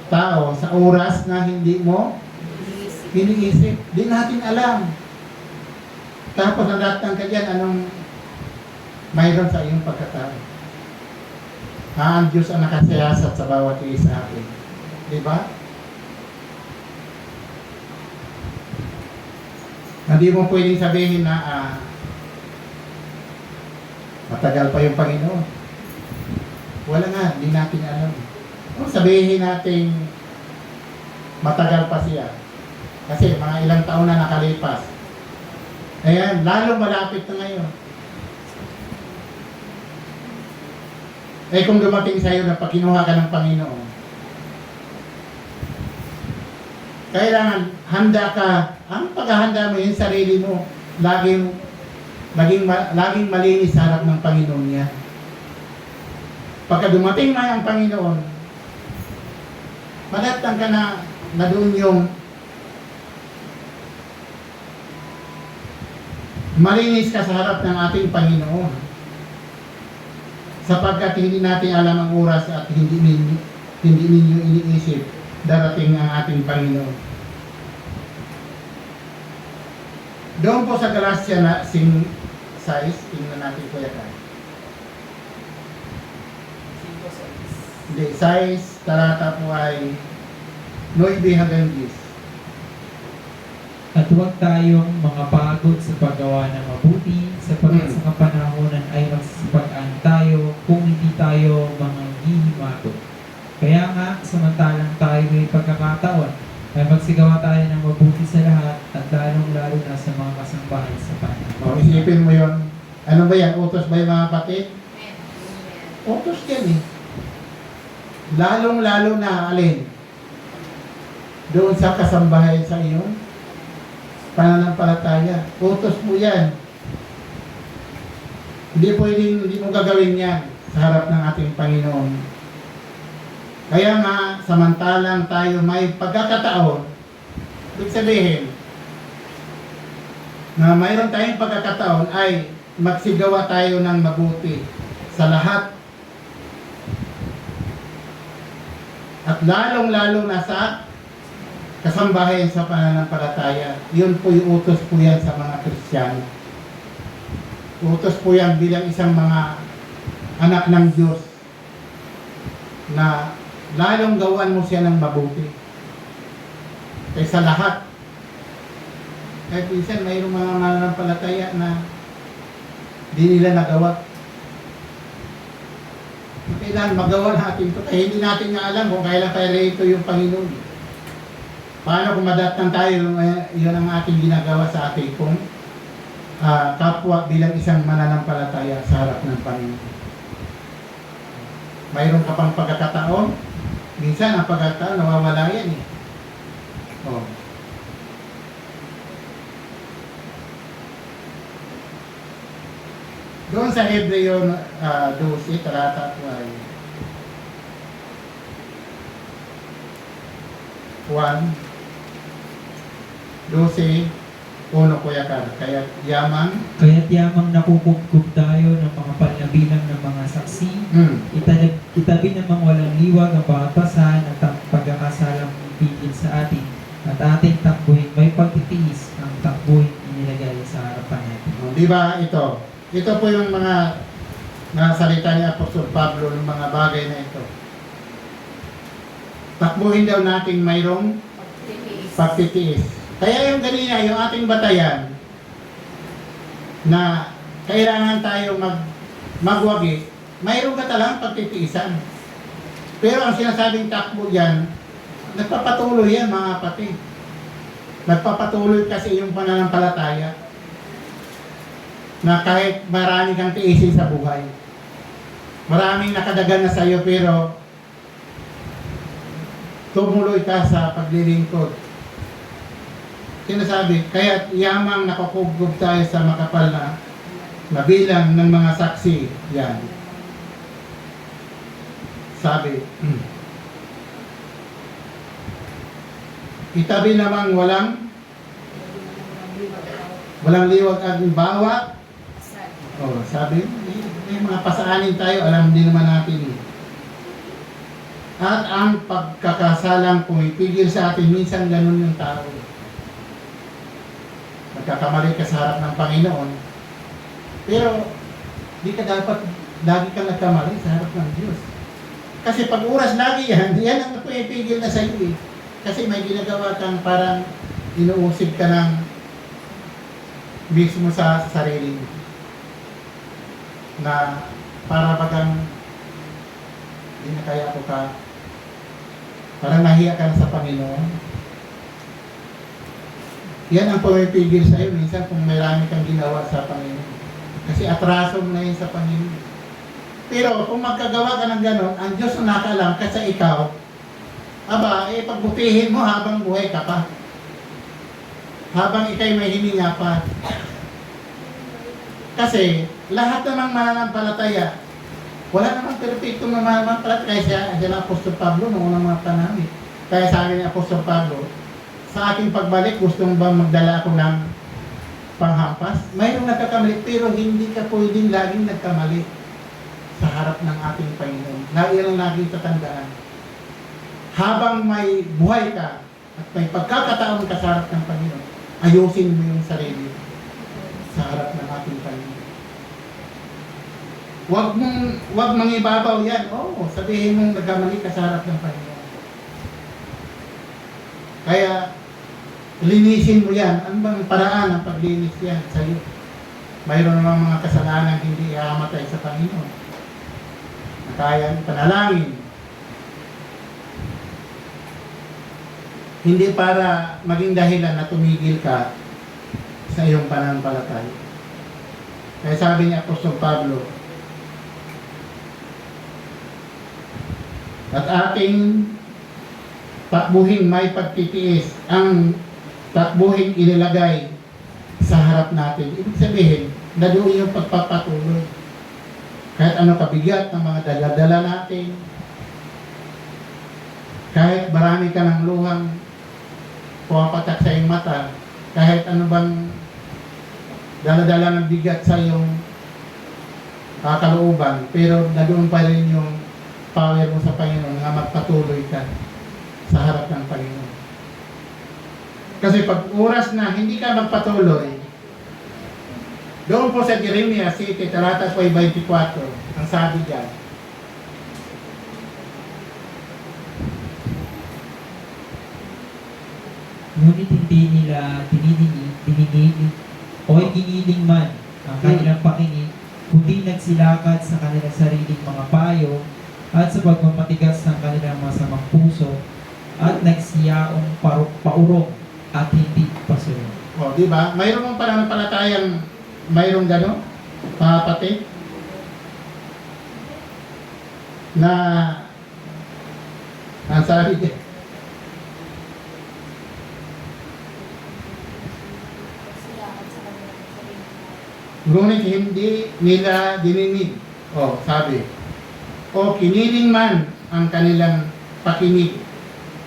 S1: tao sa oras na hindi mo iniisip. Di natin alam. Tapos nadatang ka dyan, anong mayroon sa iyong pagkatao. Ang Diyos ang nakasiyasat sa bawat isa atin. Di ba? Hindi mo pwedeng sabihin na matagal pa yung Panginoon. Wala nga, hindi natin alam. O sabihin natin matagal pa siya. Kasi mga ilang taon na nakalipas. Ayan, lalo malapit na ngayon. Eh kung dumating sa'yo na pag kinuha ka ng Panginoon, kailangan handa ka. Ang paghahanda mo yung sarili mo, laging malinis sa harap ng Panginoon niya. Pagka dumating na ang Panginoon, malatang ka na doon yung malinis ka sa harap ng ating Panginoon. Sapagkat hindi natin alam ang oras at hindi ninyo iniisip darating ang ating Panginoon. Doon po sa Galatia na size, tingnan natin po yan. Hindi, size, talata po ay 9 hanggang 10.
S3: At huwag tayong mga pagod sa paggawa ng mabuti, sapagkat sa kapanahonan ay magsisipag-an tayo kung hindi tayo mga hihimato. Kaya nga, samantalang tayo may pagkakataon, ay magsigawa tayo ng mabuti sa lahat at lalong-lalo na sa mga kasambahay sa
S1: O,
S3: panahon.
S1: isipin mo yon. Ano ba yan? Utos ba yung mga kapatid?
S2: Amen. Amen.
S1: Utos yan eh. Lalong-lalo na alin? Doon sa kasambahay sa iyong pananampalataya. Utos mo yan. Hindi mo gagawin yan sa harap ng ating Panginoon. Kaya nga, samantalang tayo may pagkakataon, ibig sabihin, na mayroon tayong pagkakataon ay magsigawa tayo ng mabuti sa lahat. At lalong-lalo na sa kasambahayan sa pananampalataya. Yun po yung utos po yan sa mga Kristiyano. Utos po yan bilang isang mga anak ng Diyos na lalong gawan mo siya ng mabuti kaysa lahat. Kahit minsan mayroong mga mananampalataya na di nila nagawa. Kailangan magawa natin ito. Kaya hindi natin nga alam kung kailan ito yung Panginoon. Paano kung madatang tayo, yun ang ating ginagawa sa ating kung kapwa bilang isang mananampalataya sa harap ng Panginoon. Mayroon ka pang pagkakataon. Minsan ang pagkakataon nawawala yan eh. Oh. Doon sa Hebreo 12, talata 12, Kuya Kar. Kaya yamang
S3: Kaya't yamang nakukubkub tayo ng mga panlabilang ng mga saksi, itabi namang walang liwag ang batasan at ang pagkakasalang pigil sa atin, at ating takbuhin may pagtitiis ang takbuhin inilagay sa harapan natin.
S1: Di ba ito? Ito po yung mga salita ni Apostol Pablo ng mga bagay na ito. Takbuhin daw natin mayroong pagtitiis. Kaya yung ganina, yung ating batayan na kailangan tayo magwagi, mayroon ka talagang pagtitiisan. Pero ang sinasabing takbo yan, nagpapatuloy yan mga kapatid. Nagpapatuloy kasi yung pananampalataya na kahit marami kang tiisin sa buhay, maraming nakadagan na sa iyo, pero tumuloy ka sa paglilingkod. Sinasabi, kaya yamang nakakugub tayo sa makapal na bilang ng mga saksi. Yan. Sabi, itabi namang walang liwag ang bawat. Oh, sabi, may mga pasaanin tayo, alam din naman natin. At ang pagkakasalang pumipigil sa atin, minsan ganun yung tao. Nagkakamali ka sa harap ng Panginoon, pero di ka dapat lagi kang nagkamali sa harap ng Diyos. Kasi pag oras lagi yan ang pumipigil na sa iyo eh. Kasi may ginagawa kang parang inuusig ka ng mismo sa sarili mo. Na para bagang hindi na kaya ko ka, parang nahiya ka na sa Panginoon. Yan ang pumipigil sa iyo minsan kung marami kang ginawa sa Panginoon. Kasi atraso mo na yun sa Panginoon. Pero kung magkagawa ka ng gano'n, ang Diyos ang nakaalam kasi ikaw, aba, pagbutihin mo habang buhay ka pa. Habang ikay may hininga pa. Kasi lahat namang mananampalataya, wala namang perfectong mananampalataya. Kaya siya na Apostol Pablo noong unang mga panahon. Kaya sabi ni Apostol Pablo, sa aking pagbalik, gusto mo ba magdala ako ng panghampas? Mayroong nagkakamali, pero hindi ka pwedeng laging nagkamali sa harap ng ating Panginoon. Iyan ang laging tatandaan. Habang may buhay ka at may pagkakataon ka sa harap ng Panginoon, ayusin mo yung sarili sa harap ng ating Panginoon. Huwag mangibabaw yan. Oo, sabihin mong nagkamali ka sa harap ng Panginoon. Kaya, linisin mo yan. Ano bang paraan ng paglinis yan sa iyo? Mayroon namang mga kasalanan hindi iamatay sa Panginoon. Na kayang panalangin. Hindi para maging dahilan na tumigil ka sa iyong pananampalataya. Kaya sabi ni Apostol Pablo, at ating takbuhin may pagtitiis, ang takbuhin inilagay sa harap natin. Ibig sabihin, nadoon yung pagpapatuloy. Kahit ano kabigat ng mga dala-dala natin, kahit marami ka ng luhang pumapatak sa iyong mata, kahit ano bang dala-dala ng bigat sa iyong kalooban, pero nadoon pa rin yung power mo sa Panginoon na magpatuloy ka sa harap ng Panginoon. Kasi pag oras na hindi ka magpatuloy, doon po sa Jeremiah City, talata 24, ang sabi diyan,
S3: ngunit hindi nila dinidinig o giniling man ang kanilang pakinig, kundi nagsilakad sa kanilang sariling mga payo at sa pagmamatigas ng kanilang masamang puso at nagsiyaong paurong at hindi pasulong.
S1: o di ba? Mayroon mong pananampalatayang mayroong gano'n, mga kapatid, na ang sabi diyan, ngunit hindi nila dininig. O, sabi, o kiniling man ang kanilang pakinig,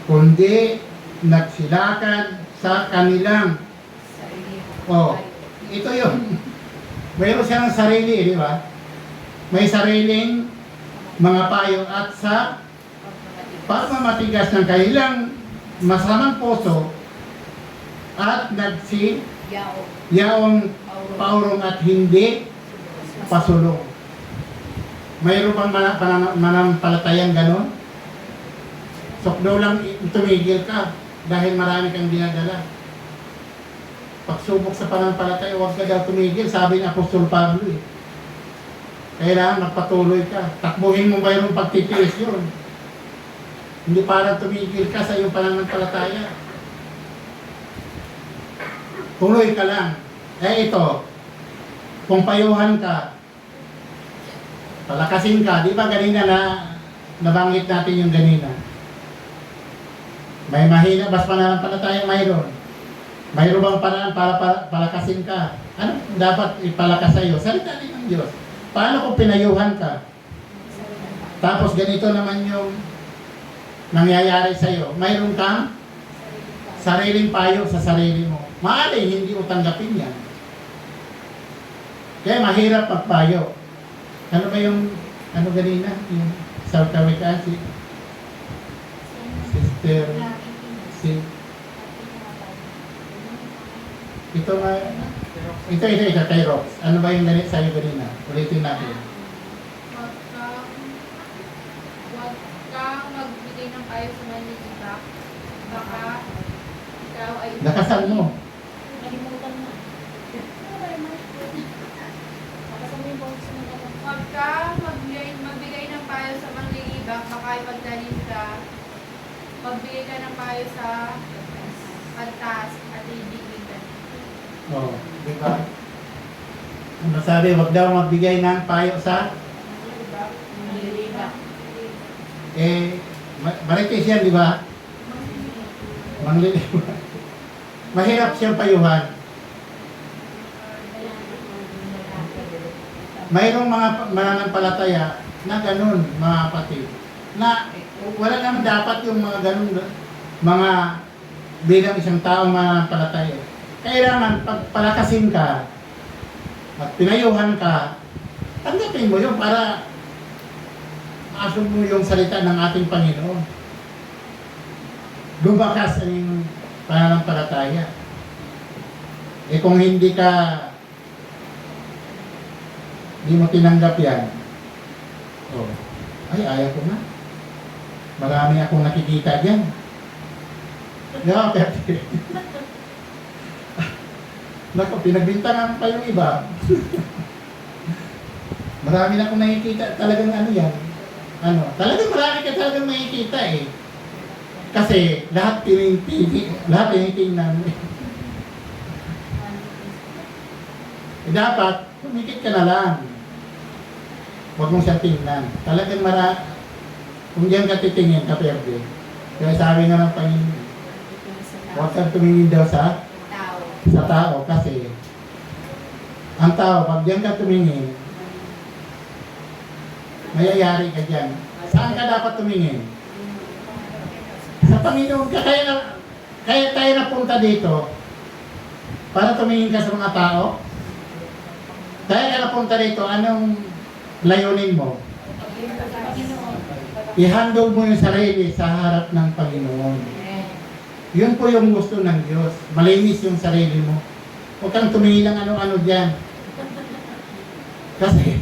S1: kundi nagsilakad sa kanilang, o, ito yun. Mayroon siyang sarili, di ba? May sariling mga payo at sa pagmamatigas ng kanilang masamang puso at yaong paurong at hindi pasulong. Mayroon bang manampalatayang ganon? Sokdo lang tumigil ka dahil marami kang dinadala. Pagsubok sa pananampalataya, huwag ka daw tumigil. Sabi ni Apostol Pablo kailangan magpatuloy ka. Takbuhin mo mayroong pagtitiis yun. Hindi para tumigil ka sa iyong pananampalataya. Tuloy ka lang. Ito, kung payuhan ka, palakasin ka, di ba ganina na nabanggit natin yung ganina? May mahina, bas pananampalataya mayroon. Mayroon bang paraan para palakasin ka? Ano dapat ipalakas sa'yo? Salita din ng Diyos. Paano kung pinayuhan ka? Tapos ganito naman yung nangyayari sa'yo. Mayroon kang sariling payo sa sarili mo. Maaring hindi mo tanggapin yan. Kaya mahirap magpayo. Ano ba yung, ano ganina? Yung South America, Sister, ito nga, ito, kay Rox. Ano ba yung ganit sa'yo ganina? Ulitin natin.
S2: Huwag kang magbigay ng payo sa manlilipa. Baka ikaw ay...
S1: Lakasan mo.
S2: Nalimutan na. Makipagtanim ka, magbigay ka ng payo sa pantas at ibigin ka.
S1: Oh, di ba? Ano sabi, wag daw magbigay ng payo sa marites yan, di ba? Mangliliba. Mahirap siyang payuhan. Mayroong mga mananampalataya na ganun, mga kapatid, na wala naman dapat yung mga ganun, mga bilang isang taong mananampalataya. Kailangan pagpalakasin ka at pinayuhan ka, tanggapin mo yun para maasog mo yung salita ng ating Panginoon. Lumakas ang iyong pananampalataya. Kung hindi mo tinanggap yan, ayaw ko na. Marami akong nakikita dyan. Yeah, pero naku, pinagbintangan pa yung iba. Marami na akong nakikita, talagang yan. Talagang marami ka talagang nakikita eh. Kasi lahat tinitingnan. Dapat, tumikit ka na lang. Huwag mong siyang tingnan. Talagang kung diyan ka titingin, kaperde. Kaya sabi nga ng Panginoon, huwag kang tumingin daw sa tao kasi ang tao, pag diyan ka tumingin, mayayari ka dyan. Saan ka dapat tumingin? Sa Panginoon ka. Kaya tayo napunta dito para tumingin ka sa mga tao. Kaya ka napunta dito, anong layunin mo? I-handle mo yung sarili sa harap ng Panginoon. Yun po yung gusto ng Diyos. Malinis yung sarili mo. Huwag kang tumingin ng ano-ano dyan. Kasi,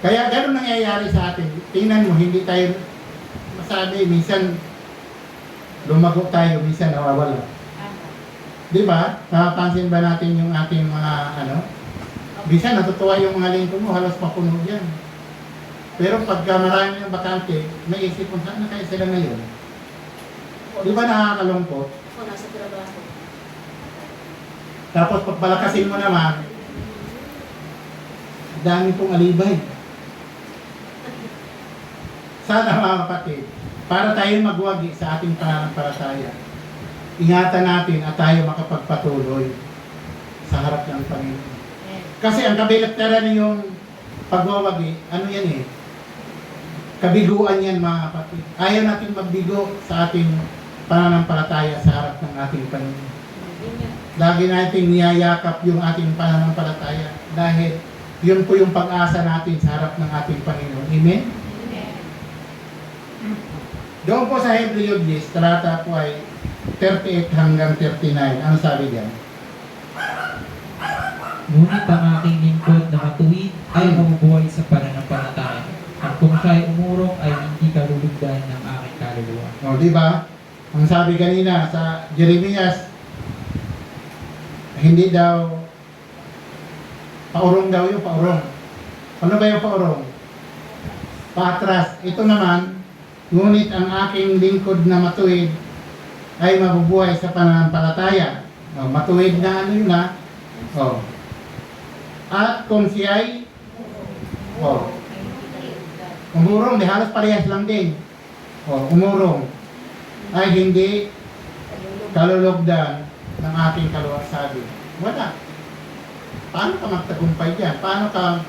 S1: kaya ganun nangyayari sa atin. Tingnan mo, hindi tayo masabi, minsan lumago tayo, minsan nawawala. Di ba? Napapansin ba natin yung ating mga minsan natutuwa yung mga lingko mo, halos mapuno yan. Pero pagka marami ng bakante, may isip kung saan na kayo sila ngayon. Di ba nakakalungkot?
S4: Nasa trabaho.
S1: Tapos pagpalakasin mo naman, dami pong alibay. Sana mga kapatid, para tayo magwagi sa ating pananampalataya, ingatan natin at tayo makapagpatuloy sa harap ng Panginoon. Kasi ang kabilateran yung pagwawagi, yan eh, kabiguan yan mga kapatid. Ayaw natin magbigo sa ating pananampalataya sa harap ng ating Panginoon. Lagi natin niyayakap yung ating pananampalataya dahil yun po yung pag-asa natin sa harap ng ating Panginoon. Amen? Doon po sa Hebreo 10, talata po ay 38 hanggang 39. Ano sabi diyan?
S3: Ngunit ang aking lingkod na matuwid ay mabubuhay sa pananampalataya. At kung siya'y umurong ay hindi kalulugdan ng aking kaluluwa.
S1: O, di ba? Ang sabi kanina sa Jeremias, hindi daw, paurong daw yung paurong. Ano ba yung paurong? Paatras. Ito naman, ngunit ang aking lingkod na matuwid ay mabubuhay sa pananampalataya. O, matuwid na yun na. O. At kung siya'y umurong, di halos parehas lang din. Umurong ay hindi kalulugdan ng aking kaluwasabi. Wala. Paano ka magtagumpay dyan? Paano ka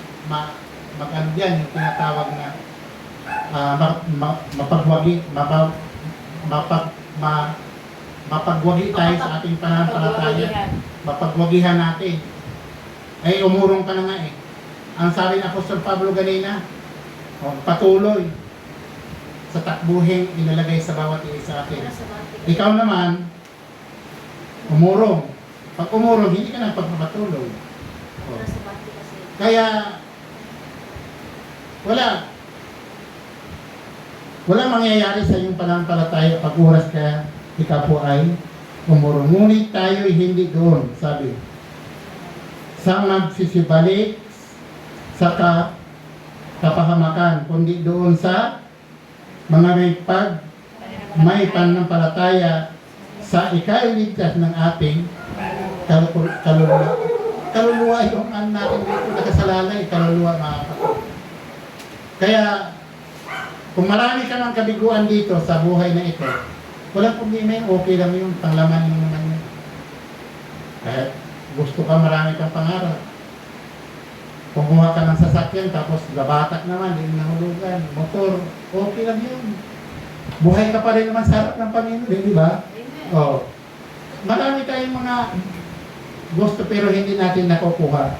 S1: mag-ano dyan, yung tinatawag na mapagwagi tayo sa ating pananampalataya. Mapagwagihan natin. Ay, umurong ka na nga eh. Ang sabi ng Apostol Pablo ganina, patuloy sa takbuhing inalagay sa bawat isa atin. Ikaw naman, umurong. Pag umurong, hindi ka na pagpapatuloy. Kaya, wala mangyayari sa iyong pananampalataya pag oras ka, ikaw po ay umurong. Ngunit tayo hindi doon, sabi. Sa magsisibalik, saka kapahamakan, kundi doon sa mga may pananampalataya sa ikailigtas ng ating kaluluwa. Kaluluwa yung ano natin dito, nakasalalay, kaluluwa mga kapatid. Kaya, kung marami ka ng kabiguan dito sa buhay na ito, walang problema yun, okay lang yun, panglaman mo naman yun. Kahit gusto ka, marami kang pangarap. Kumuha ka ng sasakyan, tapos gabatak naman, hindi nahulugan, motor, okay lang yun. Buhay ka pa rin naman sa harap ng Panginoon, di ba?
S2: Amen.
S1: Oh. Marami tayong mga gusto pero hindi natin nakukuha.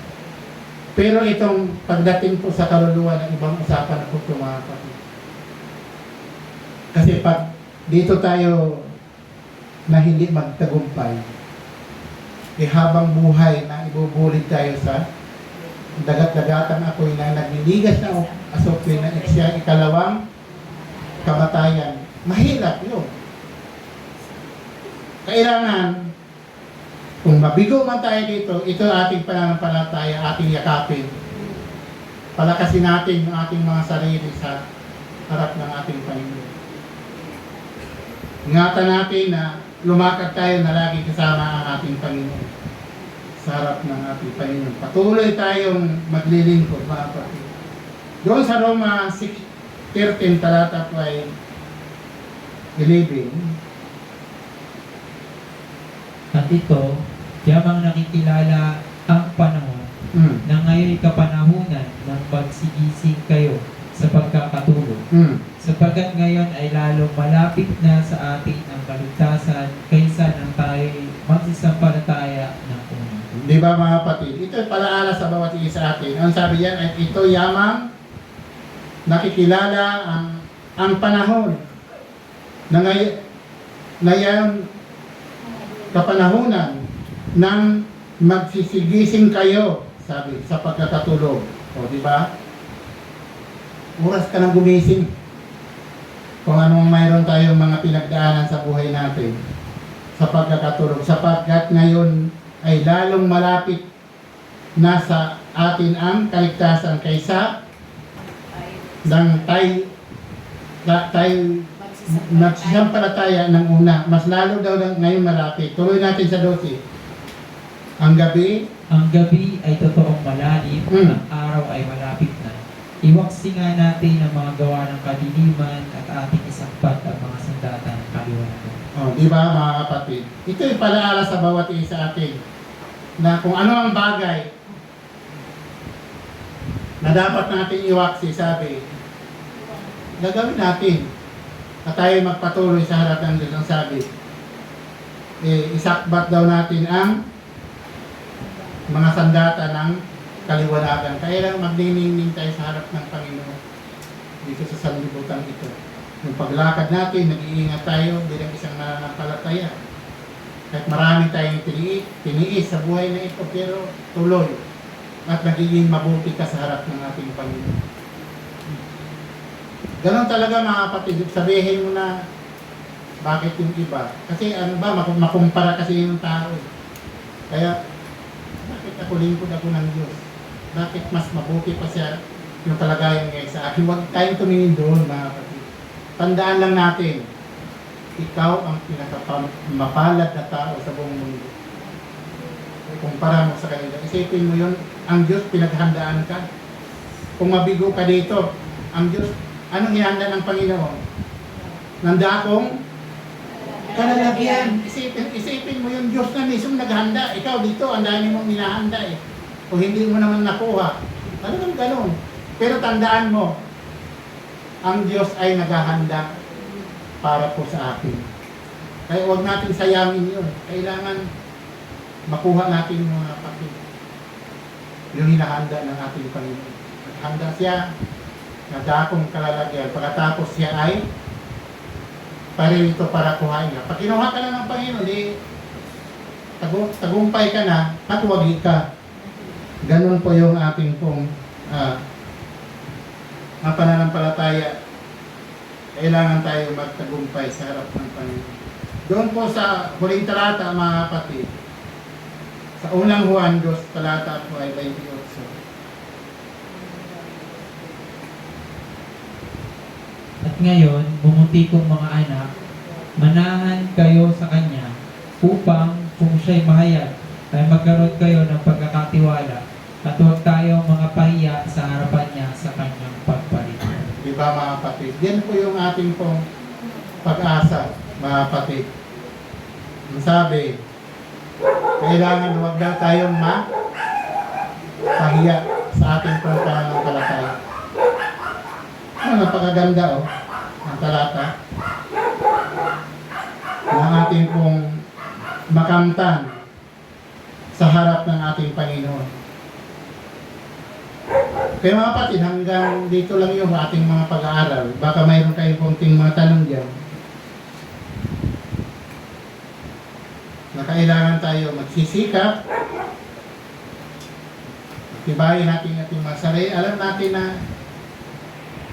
S1: Pero itong pagdating po sa kaluluwa ng ibang usapan na po ito, mga kapatid. Kasi pag dito tayo na hindi magtagumpay, habang buhay na ibubulit tayo sa dagat-dagatang apoy na nagliligas na asupin na siya ikalawang kamatayan. Mahirap yun. Kailangan, kung mabigo man tayo dito, ito ating pananampalataya, ating yakapin. Palakasin natin yung ating mga sarili sa harap ng ating Panginoon. Ingatan natin na lumakad tayo na lagi kasama ang ating Panginoon sa harap ng ating Panginoon. Patuloy tayong maglilingkod, mga kapatid. Doon sa Roma 13, talata 11,
S3: At ito, yamang nakikilala ang panahon na ngayon kapanahunan ng pagsigising kayo sa pagkakatulog. Sapagkat ngayon ay lalong malapit na sa atin ang kaligtasan kaysa nang tayo magsisampalataya ng una.
S1: Di ba mga kapatid? Ito ay palaala sa bawat isa sa atin. Ang sabi yan ay ito yamang nakikilala ang panahon na ngayon kapanahunan ng magsisigising kayo, sabi, sa pagkakatulog. O, di ba? Oras ka nang gumising. Kung anong mayroon tayong mga pinagdaanan sa buhay natin sa pagkakatulog. Sapagkat ngayon ay lalong malapit na sa atin ang kaligtasan kaysa ng tayo nagsisampalataya ng una. Mas lalo daw ngayon malapit. Tuloy natin sa 12. Ang gabi
S3: ay totoong malalim, ang araw ay malapit na. Iwaksi nga natin ang mga gawa ng kadiliman at ating isakpat ang mga sandata ng kaliwanag.
S1: Oh, di ba mga kapatid? Ito ay palaala sa bawat isa atin na kung ano ang bagay na dapat natin iwaksi, sabi, gagawin natin. At tayo magpatuloy sa harap ng Diyos. Ang sabi, isakbat daw natin ang mga sandata ng kaliwanagan. Kaya lang magniningning tayo sa harap ng Panginoon dito sa sanlibutan ito. Yung paglakad natin, nag-iingat tayo bilang isang nananampalataya. Kahit marami tayong tiniis sa buhay na ito, pero tuloy at nagiging mabuti ka sa harap ng ating Panginoon. Ganon talaga mga kapatid, sabihin mo na bakit yung iba. Kasi ano ba, makumpara kasi yung tao. Kaya, bakit ako lingkod ako ng Diyos? Bakit mas mabuti pa siya yung kalagayan ngayon sa akin? Huwag tayong tumingin doon mga kapatid. Tandaan lang natin, ikaw ang pinakamapalad na tao sa buong mundo. Kumpara mo sa kanila. Isipin mo yun, ang Diyos pinaghandaan ka. Kung mabigo ka dito, ang Diyos, anong hinahanda ng Panginoon? Nandakong kalalagyan. Isipin mo yung Diyos na mismo naghanda. Ikaw dito, ang dami mong hinahanda eh. Kung hindi mo naman nakuha. Talagang ganun. Pero tandaan mo, ang Diyos ay naghahanda para po sa atin. Kaya huwag natin sayangin yun. Kailangan makuha natin yung mga kapatid. Yung hinahanda ng ating Panginoon. Handa siya na dakong kalalagyan. Pagkatapos siya ay paririto para kuhain ka. Pag kinuha ka na ng Panginoon, tagumpay ka na at wagi ka. Ganun po yung ating pong pananampalataya. Kailangan tayo magtagumpay sa harap ng Panginoon. Doon po sa huling talata, mga kapatid, sa unang Juan 2, talata po ay 28.
S3: At ngayon, bumuti kong mga anak, manahan kayo sa Kanya upang kung siya'y mahayag, ay magkaroon kayo ng pagkakatiwala at huwag tayong mga pahiya sa harapan niya sa Kanyang pagpalit.
S1: Di ba mga kapatid? Yan po yung ating pong pag-asa, mga kapatid. Ang sabi, kailangan huwag daw tayong pahiya sa ating pong pananampalataya. Napakaganda ang talata na ating pong makamtan sa harap ng ating Panginoon. Kaya mga kapatid, hanggang dito lang yung ating mga pag-aaral. Baka mayroon kayong konting mga tanong dyan. Na kailangan tayo magsisikap. Tibayin natin ating mga sarili. Alam natin na